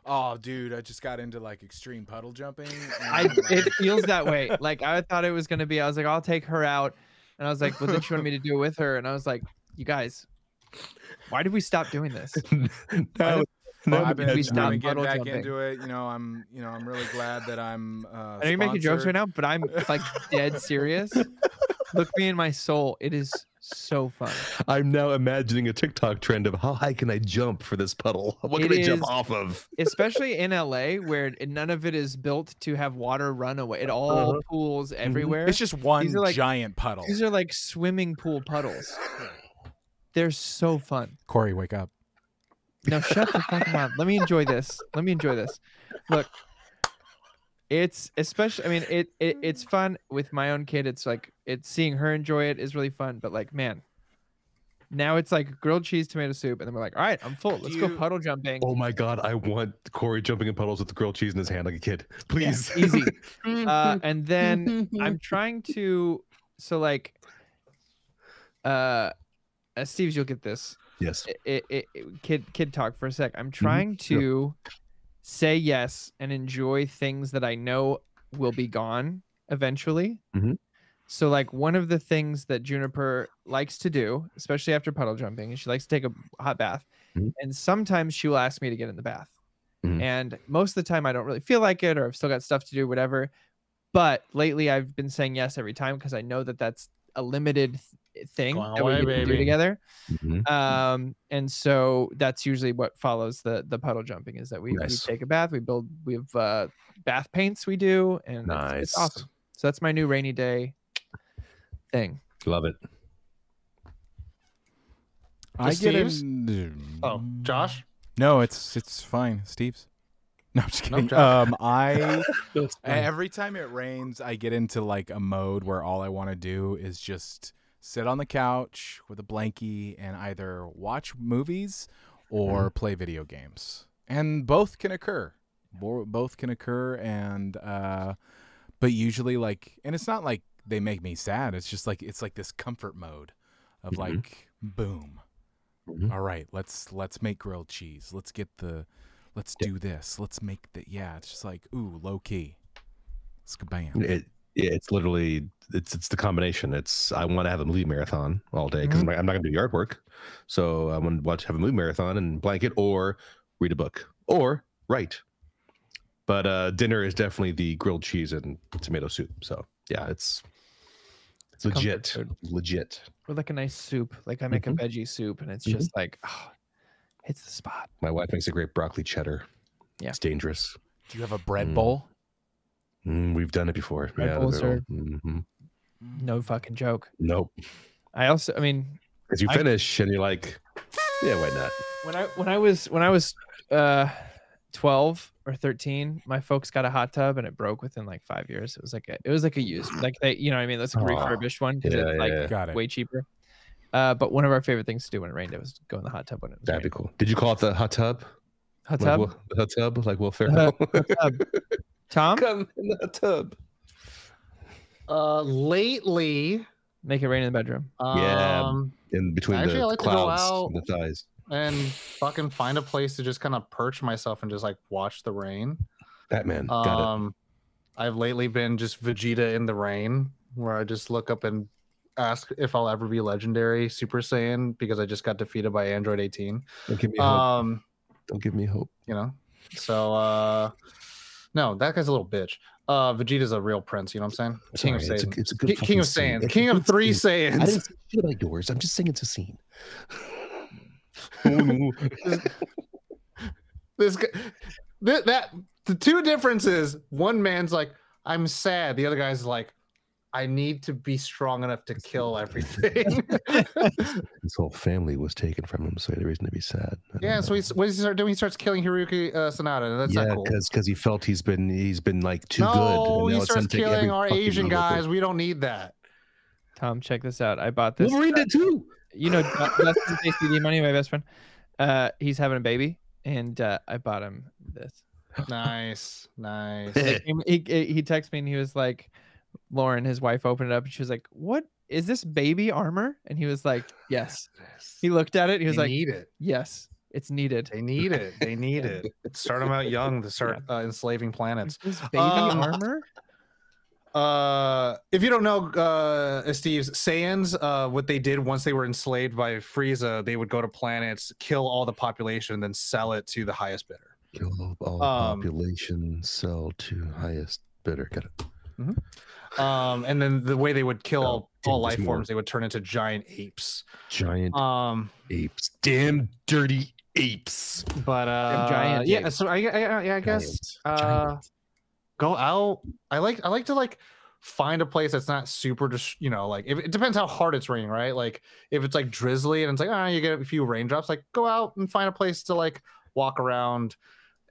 Oh, dude, I just got into like extreme puddle jumping. And, It feels that way. Like I thought it was gonna be. I was like, I'll take her out, and I was like, well, then she wanted me to do it with her, and I was like, you guys, why did we stop doing this? No, I've been, we I've stop been getting puddle back jumping. into it. I'm really glad that I'm. I know you're making jokes right now, but I'm like dead serious. Look me in my soul. It is so fun. I'm now imagining a TikTok trend of how high can I jump for this puddle? What can It I jump is- off of? Especially in LA, where none of it is built to have water run away. It all pools everywhere. It's just one These are like- giant puddle. These are like swimming pool puddles. They're so fun. Corey, wake up. No, shut the fuck up. Let me enjoy this. Let me enjoy this. Look, it's especially. I mean, it's fun with my own kid. It's like seeing her enjoy it is really fun. But like, man, now it's like grilled cheese, tomato soup, and then we're like, all right, I'm full. Let's go puddle jumping. Oh my god, I want Corey jumping in puddles with the grilled cheese in his hand like a kid. Please. Yeah, easy. And then I'm trying to. So like, Steve's, you'll get this. Yes. Kid talk for a sec. I'm trying to say yes and enjoy things that I know will be gone eventually. Mhm. So like one of the things that Juniper likes to do, especially after puddle jumping, is she likes to take a hot bath. Mhm. And sometimes she will ask me to get in the bath. Mhm. And most of the time I don't really feel like it, or I've still got stuff to do, whatever. But lately I've been saying yes every time because I know that that's a limited thing Go that we away, get to do baby. together. Mhm. And so that's usually what follows the puddle jumping, is that we Nice. take a bath, we have bath paints we do, and it's awesome. So that's my new rainy day thing. Love it. I get Steve's? in. Oh, Josh? No, it's fine. Steve's. No, I'm just kidding. Josh. Every time it rains, I get into like a mode where all I want to do is just sit on the couch with a blankie and either watch movies or play video games. And both can occur. Both can occur, and but usually like, and it's not like they make me sad. It's just like it's like this comfort mode of like, boom. Mhm. All right, let's make grilled cheese. Let's do this. Let's make the it's just like, ooh, low key. It's kabam. It's literally it's the combination. I want to have a movie marathon all day because I'm not going to do yard work, so I want to have a movie marathon and blanket or read a book or write. But dinner is definitely the grilled cheese and tomato soup. So yeah, it's legit, comfort legit. Or like a nice soup. Like I make a veggie soup, and it's just like, hits the spot. My wife makes a great broccoli cheddar. Yeah. It's dangerous. Do you have a bread bowl? We've done it before. Bread bowls are Mhm. no fucking joke. Nope. I mean, Because you finish and you're like, yeah, why not? when I was 12, or 13, my folks got a hot tub and it broke within like 5 years. It was like a used, like they, you know what I mean? That's like a refurbished one because it's like Got it. way cheaper. But one of our favorite things to do when it rained, it was go in the hot tub when it was That'd be raining. cool. Did you call it the hot tub? Hot tub? The hot tub, like Will Ferrell. Hot tub. Tom? Come in the hot tub. Lately, Make it rain in the bedroom. In between actually, I the like to go clouds out and the thighs. and fucking find a place to just kind of perch myself and just like watch the rain. Batman. Got it. I've lately been just Vegeta in the rain, where I just look up and ask if I'll ever be legendary Super Saiyan because I just got defeated by Android 18. Don't give me hope. Don't give me hope. You know, so no, that guy's a little bitch. Vegeta's a real prince. You know what I'm saying? King of Saiyans. It's a good King of scene. Saiyans. King of 3 I Saiyans. didn't say shit about yours. I'm just saying it's a scene. This guy, the two differences. One man's like, I'm sad. The other guy's like, I need to be strong enough to kill everything. His whole family was taken from him, so he had a reason to be sad. Yeah, so what does he start doing? He starts killing Hiroki Sanada. That's not cool. because he felt he's been like too good. No, and he now it's starts time to take every killing our fucking Asian little guys. thing. We don't need that. Tom, check this out. I bought this. Wolverine did too. You know, Dustin's ACD Money, my best friend. He's having a baby, and I bought him this. Nice. He texted me and he was like, Lauren, his wife, opened it up and she was like, "What is this baby armor?" And he was like, "Yes." He looked at it. He was like, "Need it. Yes, it's needed. They need it. They need it. Start them out young to start enslaving planets." This baby armor. If you don't know, Steve's Saiyans, what they did once they were enslaved by Frieza, they would go to planets, kill all the population, and then sell it to the highest bidder. Kill all population, sell to highest bidder. Got it. Mm-hmm. And then the way they would kill all life forms, they would turn into giant apes. Giant apes. Damn dirty apes. But giant yeah, apes. so I guess go out. I like to like find a place that's not super just, you know, like if it depends how hard it's raining, right? Like if it's like drizzly and it's like, you get a few raindrops, like go out and find a place to like walk around.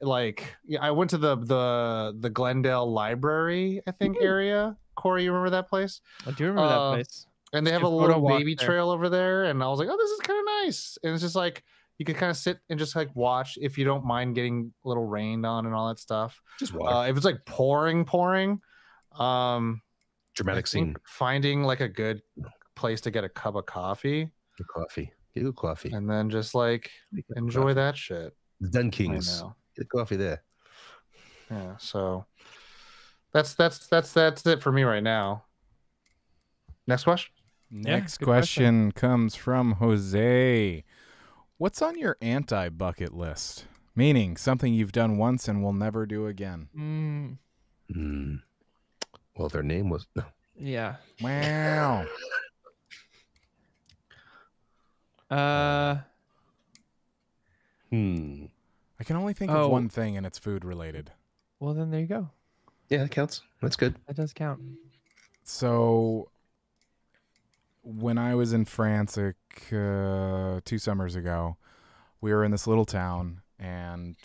Like I went to the Glendale Library, I think, area. Corey, you remember that place? I do remember that place. And they have a little baby trail over there, and I was like, oh, this is kind of nice. And it's just like you can kind of sit and just like watch if you don't mind getting a little rained on and all that stuff. Just water. If it's like pouring, dramatic scene. Finding like a good place to get a cup of coffee. Get coffee. Get a coffee. And then just like enjoy that shit. The Den Kings. Get coffee there. Yeah, so that's it for me right now. Next question. Next question comes from Jose. What's on your anti-bucket list? Meaning something you've done once and will never do again. Well, their name was no. Yeah. Wow. I can only think of one thing, and it's food related. Well, then there you go. Yeah, that counts. That's good. That does count. So when I was in France 2 summers ago, we were in this little town, and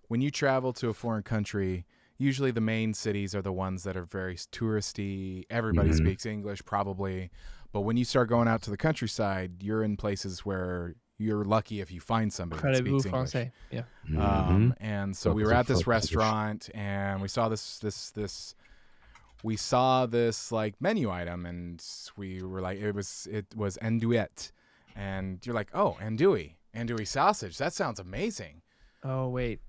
when you travel to a foreign country, usually the main cities are the ones that are very touristy. Everybody speaks English probably, but when you start going out to the countryside, you're in places where you're lucky if you find somebody that speaks English. Yeah. And so we were at this restaurant, and we saw this like menu item, and we were like, it was andouille, and you're like, oh, andouille sausage, that sounds amazing. Oh wait,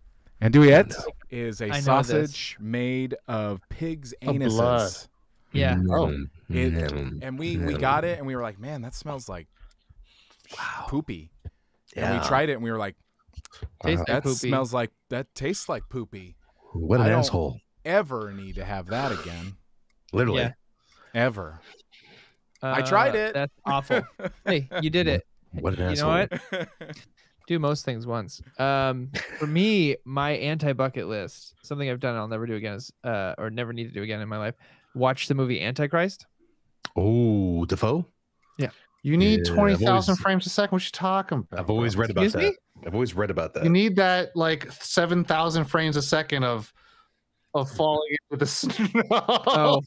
andouille is a sausage made of pigs' anuses. Blood. Yeah. And we got it, and we were like, man, that smells like poopy. Yeah. And we tried it, and we were like, that tastes like poopy. What an asshole. Ever need to have that again. Literally. Yeah. Ever. I tried it. That's awful. Hey, you did it. What an asshole. You know what? Do most things once. For me, my anti-bucket list, something I've done and I'll never do again is, or never need to do again in my life, watch the movie Antichrist. Oh, Defoe? Yeah. You need 20,000 frames a second. What you talking about? I've always read about that. I've always read about that. You need that like 7,000 frames a second of falling into the snow. Oh,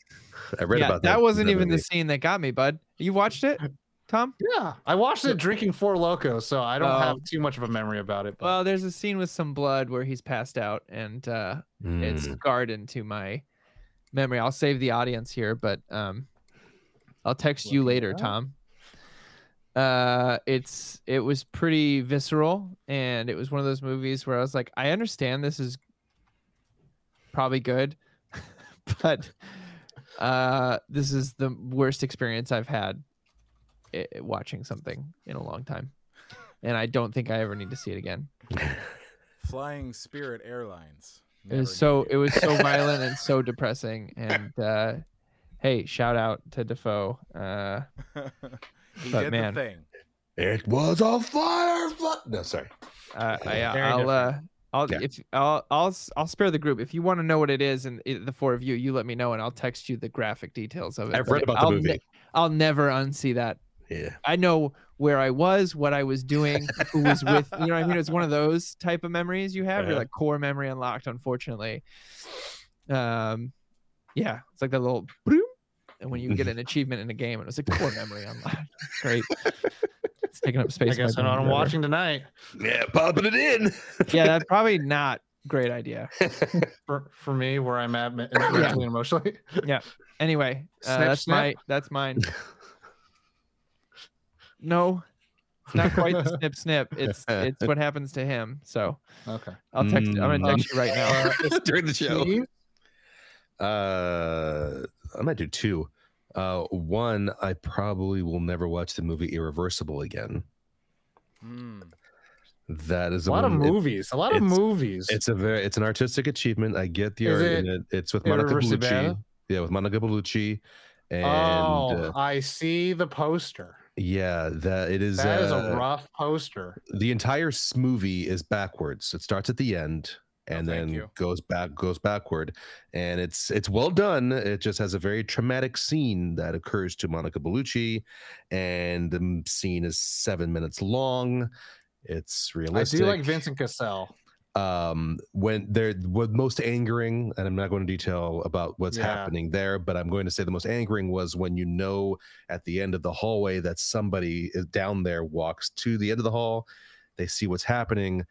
I read about that. That wasn't even the movie. scene that got me, bud. You watched it, Tom? Yeah, I watched it drinking Four Locos, so I don't have too much of a memory about it. But. Well, there's a scene with some blood where he's passed out, and it's scarred into my memory. I'll save the audience here, but I'll text you later, Tom. It was pretty visceral, and it was one of those movies where I was like, I understand this is probably good, but this is the worst experience I've had watching something in a long time, and I don't think I ever need to see it again. Flying Spirit Airlines. It was so violent and so depressing, and hey, shout out to Defoe. He but did man, the thing. It was a firefly. No, sorry. I'll spare the group. If you want to know what it is, and the four of you, you let me know, and I'll text you the graphic details of it. I've read about the movie. I'll never unsee that. Yeah. I know where I was, what I was doing, who was with. You know what I mean? It's one of those type of memories you have. You're like core memory unlocked. Unfortunately, yeah, it's like that little. And when you get an achievement in a game, and it was like core memory unlocked. Great. It's taking up space. I guess I know what I'm watching tonight. Yeah, popping it in. Yeah, that's probably not a great idea. for me, where I'm at mentally and emotionally. Yeah. Anyway, snip. That's mine. No, it's not quite the snip snip. It's what happens to him. So okay, I'll text. I'm gonna text you right now during the show. I might do two. One, I probably will never watch the movie Irreversible again. That is a lot of movies. A lot of movies. It's an artistic achievement. I get the art in it. It's with Monica Bellucci. Yeah, with Monica Bellucci. And, I see the poster. Yeah, that is a rough poster. The entire movie is backwards. It starts at the end and then goes backward, and it's well done. It just has a very traumatic scene that occurs to Monica Bellucci, and the scene is 7 minutes long. It's realistic. I do like Vincent Cassell. When they're what most angering, and I'm not going to detail about what's happening there, but I'm going to say the most angering was when at the end of the hallway that somebody is down there, walks to the end of the hall, they see what's happening,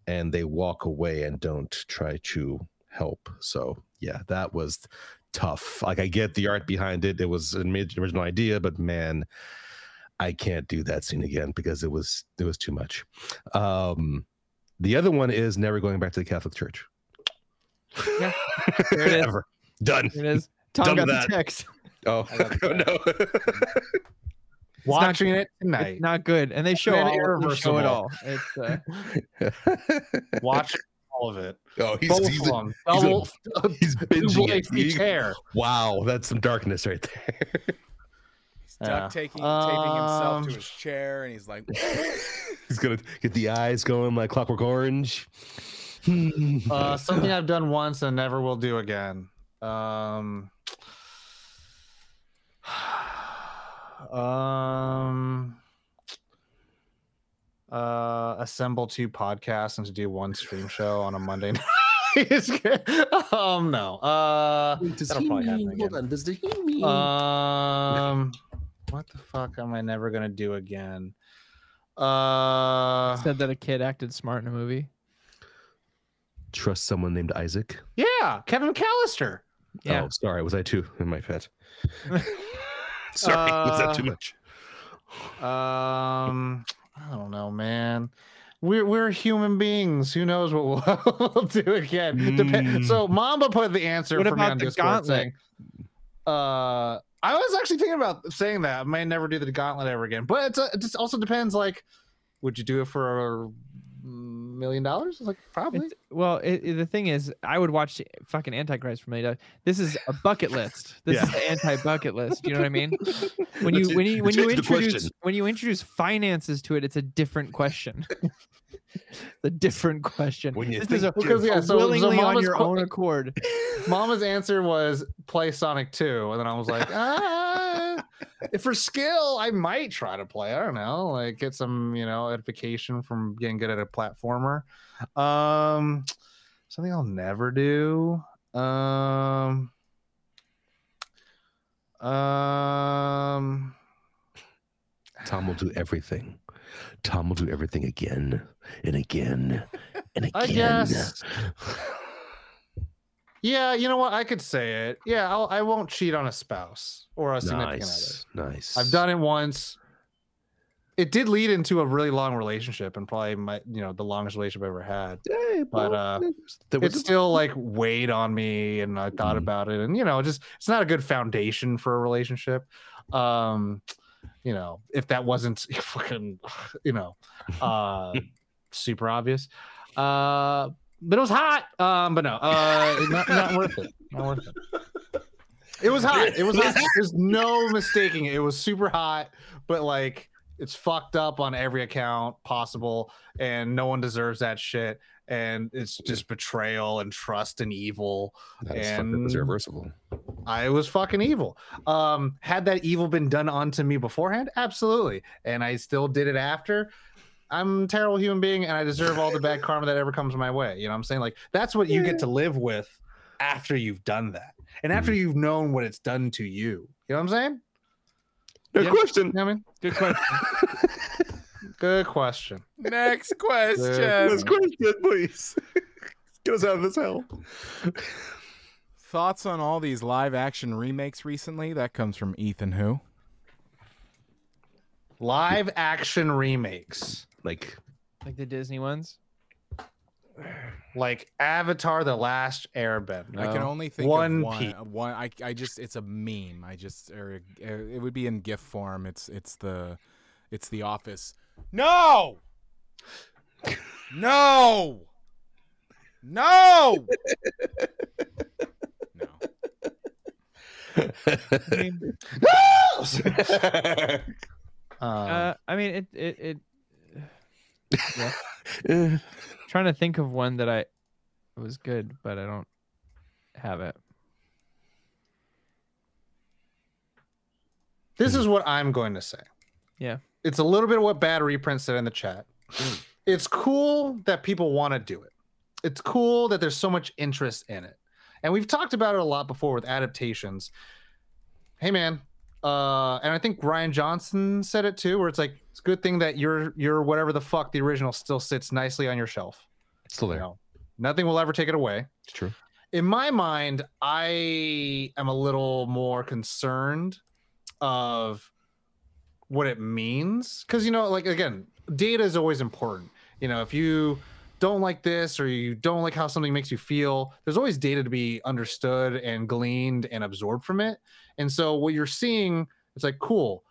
and they walk away and don't try to help. So yeah, that was tough. Like, I get the art behind it. It was an original idea, but man, I can't do that scene again because it was too much. The other one is never going back to the Catholic Church. Yeah, there it is. Ever. Done. There it is. Tom got the text. Oh, no. Watching it tonight. It's not good, and they show it all. It's watch all of it. Oh, he's binging it. Chair. Wow, that's some darkness right there. Taping himself to his chair, and he's like, he's gonna get the eyes going like Clockwork Orange. Something I've done once and never will do again. Assemble two podcasts and to do one stream show on a Monday night. No. That'll probably happen again. What the fuck am I never gonna do again? Said that a kid acted smart in a movie. Trust someone named Isaac. Yeah, Kevin McAllister. Yeah. Oh, sorry, was I too in my pet? Sorry, was that too much? I don't know, man. We're human beings. Who knows what we'll do again? So Mamba put the answer for me on Discord saying, I was actually thinking about saying that I may never do the gauntlet ever again, but it just also depends. Like, would you do it for $1 million? Like, probably. The thing is, I would watch fucking Antichrist for $1 million. This is a bucket list. This is the anti-bucket list. You know what I mean? When you introduce finances to it, it's a different question. The different question. Willingly on your own accord. Mama's answer was play Sonic 2, and then I was like, for skill, I might try to play. I don't know, like get some, edification from getting good at a platformer. Something I'll never do. Tom will do everything. Tom will do everything again and again and again. I guess. Yeah, you know what? I could say it. Yeah, I won't cheat on a spouse or a significant other. Nice. I've done it once. It did lead into a really long relationship, and probably the longest relationship I ever had. Hey, But it's still like weighed on me, and I thought about it, and just it's not a good foundation for a relationship. If that wasn't fucking, super obvious. But it was hot. But no, not worth it. Not worth it. It was hot. It was hot. There's no mistaking it. It was super hot, but like it's fucked up on every account possible, and no one deserves that shit. And it's just betrayal and trust and evil. It was irreversible. I was fucking evil. Had that evil been done onto me beforehand? Absolutely. And I still did it after. I'm a terrible human being, and I deserve all the bad karma that ever comes my way. You know what I'm saying? Like, that's what you get to live with after you've done that. And after you've known what it's done to you. You know what I'm saying? Good question. You know what I mean? Good question. Good question. Next question. Next question, please. Get us out of this hell. Thoughts on all these live action remakes recently? That comes from Ethan Who. Live action remakes. Like the Disney ones? Like Avatar: The Last Airbender. I can only think One of Piece. one. I just it's a meme. It would be in GIF form. It's The Office. No. No. No. No. I mean, it yeah. Trying to think of one that it was good, but I don't have it. This is what I'm going to say. Yeah. It's a little bit of what Bad Reprint said in the chat. It's cool that people want to do it. It's cool that there's so much interest in it. And we've talked about it a lot before with adaptations. Hey, man. And I think Ryan Johnson said it too, where it's like, it's a good thing that your whatever the fuck the original still sits nicely on your shelf. It's still there. Nothing will ever take it away. It's true. In my mind, I am a little more concerned of what it means. Because, like, again, data is always important. If you don't like this or you don't like how something makes you feel, there's always data to be understood and gleaned and absorbed from it. And so what you're seeing, it's like, cool.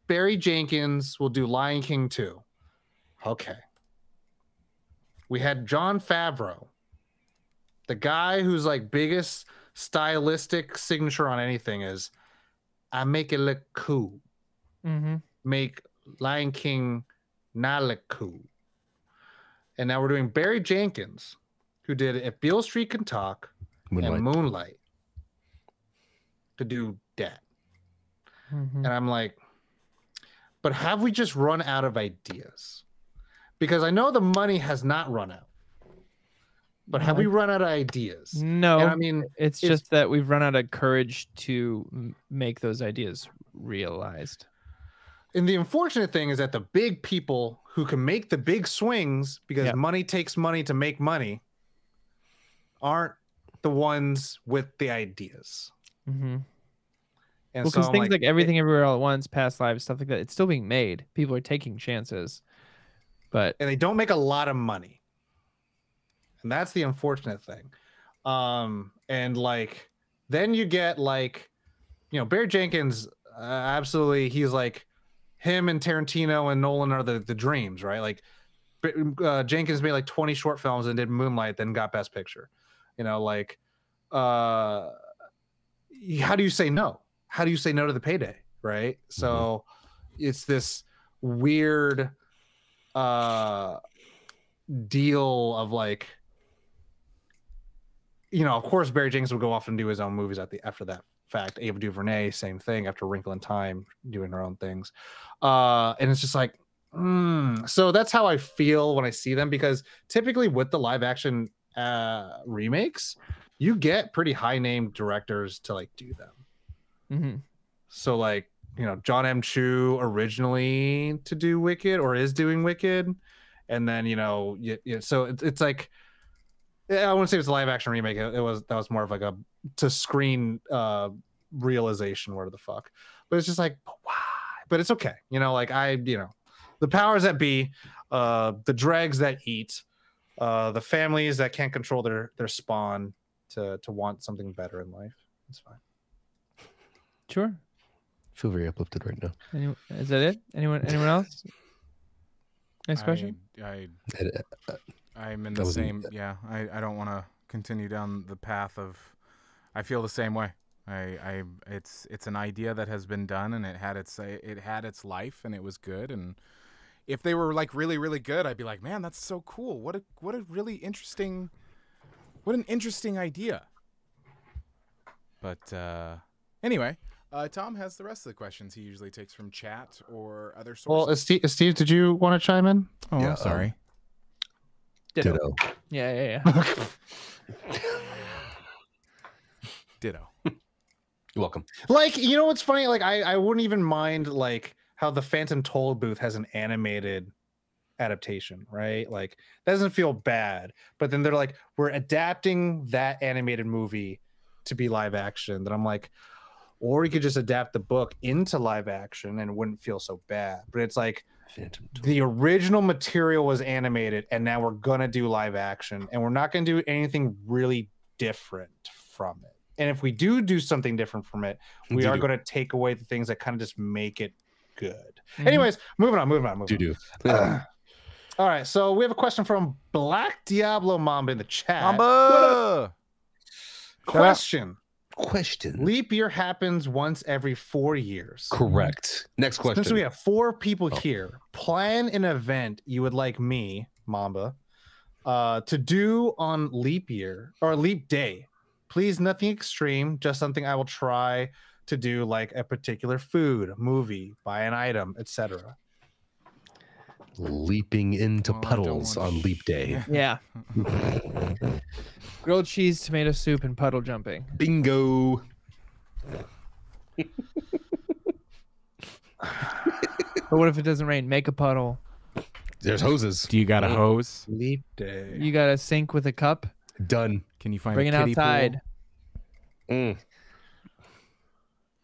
Barry Jenkins will do Lion King 2. Okay. We had Jon Favreau, the guy whose like biggest stylistic signature on anything is, I make it look cool. Mm-hmm. Make Lion King not look cool. And now we're doing Barry Jenkins, who did If Beale Street Can Talk and Moonlight, to do that. Mm-hmm. And I'm like, but have we just run out of ideas? Because I know the money has not run out. But have we run out of ideas? No. And I mean, it's just that we've run out of courage to make those ideas realized. And the unfortunate thing is that the big people who can make the big swings, because money takes money to make money, aren't the ones with the ideas. Mm-hmm. And because things like Everything Everywhere All at Once, Past Lives, stuff like that, it's still being made. People are taking chances, and they don't make a lot of money, and that's the unfortunate thing. And like, then you get like, Barry Jenkins, absolutely, he's like, him and Tarantino and Nolan are the dreams, right? Like, Jenkins made like 20 short films and did Moonlight, then got Best Picture. How do you say no? How do you say no to the payday, right? So it's this weird deal of like, of course Barry Jenkins would go off and do his own movies after that fact, Ava DuVernay, same thing after Wrinkle in Time, doing her own things. And it's just like, so that's how I feel when I see them, because typically with the live action remakes, you get pretty high name directors to like do them. Mm-hmm. So like, you know, John M. Chu originally to do Wicked, or is doing Wicked, and then, you know, so it's like, I wouldn't say it's a live action remake. That was more of like a to screen realization, where the fuck. But it's just like, why? But it's okay, you know, like the powers that be, the dregs that eat, the families that can't control their spawn to want something better in life. It's fine. Sure. I feel very uplifted right now. Is that it? Anyone else? Next question. I'm in the same. Yeah, I don't want to continue down the path of. I feel the same way. It's an idea that has been done, and it had its life, and it was good. And if they were like really, really good, I'd be like, man, that's so cool. What a really interesting, what an interesting idea. But anyway, Tom has the rest of the questions he usually takes from chat or other sources. Well, Steve, did you want to chime in? Oh, yeah, I'm sorry. Ditto. Yeah. Ditto. You're welcome. Like, you know what's funny? Like, I wouldn't even mind like how the Phantom Toll Booth has an animated adaptation, right? Like, that doesn't feel bad. But then they're like, we're adapting that animated movie to be live action. Then I'm like, or you could just adapt the book into live action and it wouldn't feel so bad. But it's like the original material was animated, and now we're gonna do live action, and we're not gonna do anything really different from it. And if we do something different from it, we are going to take away the things that kind of just make it good. Anyways, moving on. All right, so we have a question from Black Diablo Mamba in the chat. Mamba! Question. Leap year happens once every 4 years. Correct. Next question. Since we have 4 people here, plan an event you would like me, Mamba, to do on leap year or leap day. Please, nothing extreme, just something I will try to do, like a particular food, movie, buy an item, etc. Leaping into puddles on leap day. Yeah. Grilled cheese, tomato soup, and puddle jumping. Bingo. But what if it doesn't rain? Make a puddle. There's hoses. Do you got a hose? Leap day. You got a sink with a cup? Done. Can you find Bring it outside? No,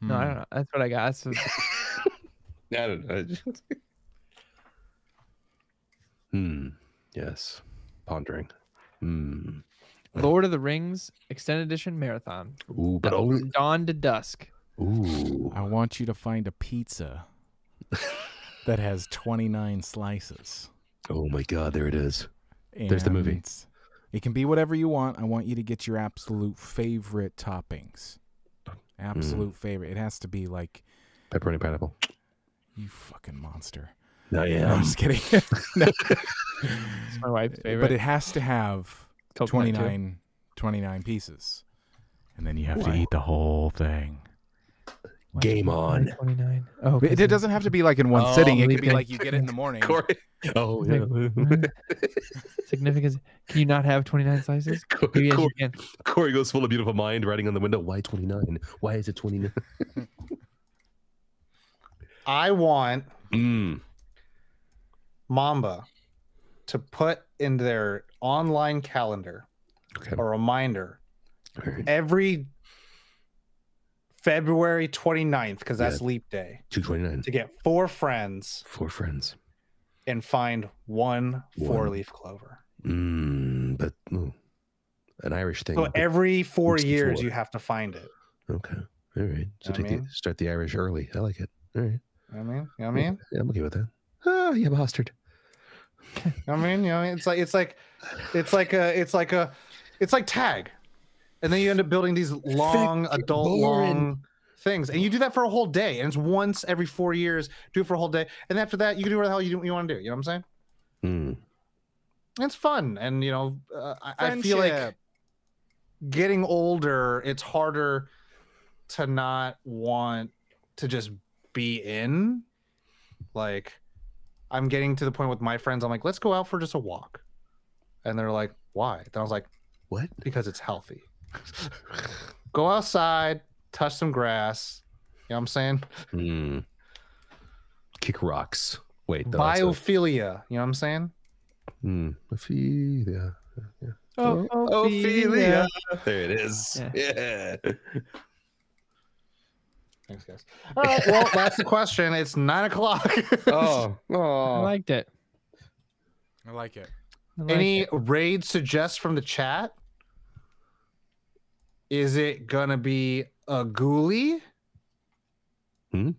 I don't know. That's what I got. So... I don't know. Yes. Pondering. Lord of the Rings Extended Edition Marathon. Ooh, but only dawn to dusk. Ooh. I want you to find a pizza that has 29 slices. Oh my God, there it is. There's the movie. It can be whatever you want. I want you to get your absolute favorite toppings. Absolute favorite. It has to be like pepperoni pineapple. You fucking monster. No, yeah. No, I'm just kidding. No. It's my wife's favorite. But it has to have 29 pieces. And then you have to eat the whole thing. Game on. 29. Oh, it doesn't have to be like in one sitting. It could be like you get it in the morning. Corey. Oh, yeah. Significance. Can you not have 29 slices? Corey goes full of beautiful mind, writing on the window, why 29? Why is it 29? I want Mamba to put in their online calendar a reminder every February 29th, because that's leap day. 229. To get 4 friends. 4 friends. And find one 4-leaf clover. But an Irish thing. So every 4 years you have to find it. Okay. All right. So start the Irish early. I like it. All right. You know what I mean? Yeah, I'm okay with that. Oh, yeah, bastard. It's like tag. And then you end up building these long long things, and you do that for a whole day, and it's once every 4 years. Do it for a whole day, and after that, you can do whatever the hell you want to do. You know what I'm saying? It's fun, and I feel like getting older, it's harder to not want to just be in. Like, I'm getting to the point with my friends. I'm like, let's go out for just a walk, and they're like, why? Then I was like, What? because it's healthy. Go outside, touch some grass. You know what I'm saying? Mm. Kick rocks. Wait, no, biophilia. You know what I'm saying? Ophelia. Yeah. Ophelia. There it is. Yeah. Thanks, guys. All right. Well, that's the question. It's 9 o'clock. Oh, I liked it. I like it. Any raid suggests from the chat? Is it gonna be a ghoulie? Hmm?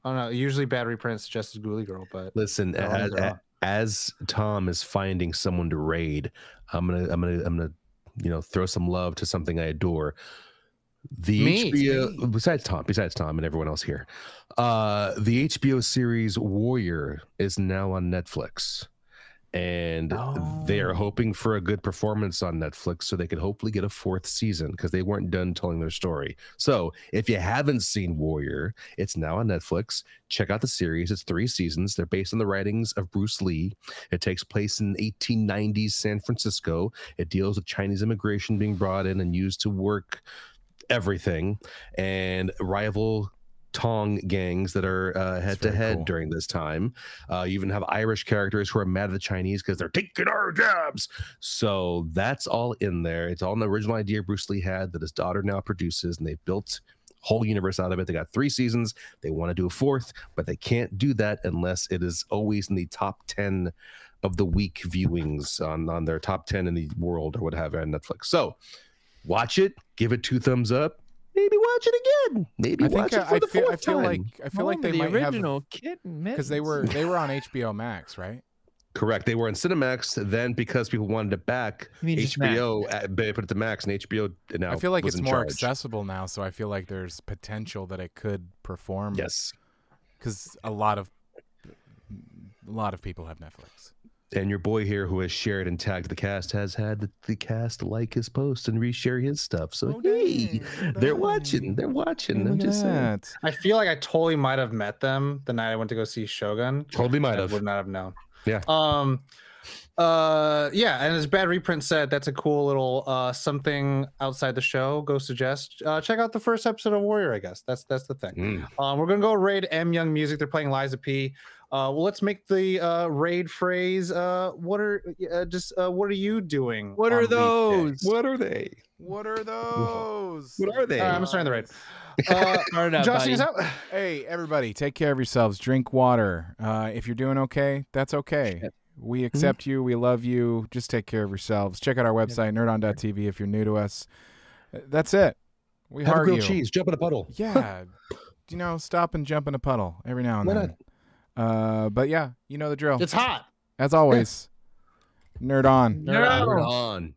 I don't know. Usually, bad reprint suggests ghoulie girl, but listen, as Tom is finding someone to raid, I'm gonna throw some love to something I adore. The HBO, besides Tom and everyone else here, the HBO series Warrior is now on Netflix, and they are hoping for a good performance on Netflix so they could hopefully get a 4th season because they weren't done telling their story. So if you haven't seen Warrior, it's now on Netflix. Check out the series. It's 3 seasons. They're based on the writings of Bruce Lee. It takes place in 1890s San Francisco. It deals with Chinese immigration being brought in and used to work everything, and rival Tong gangs that are head to head during this time. You even have Irish characters who are mad at the Chinese because they're taking our jobs. So that's all in there. It's all an original idea Bruce Lee had that his daughter now produces, and they built a whole universe out of it. They got 3 seasons. They want to do a 4th, but they can't do that unless it is always in the top 10 of the week viewings on their top 10 in the world or what have you on Netflix. So watch it, give it 2 thumbs up. Maybe watch it again. Maybe watch it for the 4th time. I feel like they might original have because they were on HBO Max, right? Correct. They were in Cinemax. Then because people wanted it back, HBO they put it to Max, and HBO now. I feel like it's more accessible now, so I feel like there's potential that it could perform. Yes, because a lot of people have Netflix. And your boy here, who has shared and tagged the cast, has had the cast like his post and reshare his stuff. So hey, they're watching. They're watching. I'm just saying. I feel like I totally might have met them the night I went to go see Shogun. Totally might have. Would not have known. Yeah. Yeah, and as Bad Reprint said, that's a cool little something outside the show. Go suggest. Check out the first episode of Warrior, I guess. That's the thing. We're gonna go raid M Young Music. They're playing Liza P. Well, let's make the raid phrase. What are you doing? What are those? Weekdays? What are they? What are those? What are they? I'm starting the raid. Josh, out. Hey, everybody, take care of yourselves. Drink water. If you're doing okay, that's okay. We accept you. We love you. Just take care of yourselves. Check out our website, nerdon.tv, if you're new to us. That's it. We have heart a grilled you. cheese. Jump in a puddle. Yeah. Stop and jump in a puddle every now and then. But yeah, you know the drill. It's hot. As always, nerd on. Nerd on.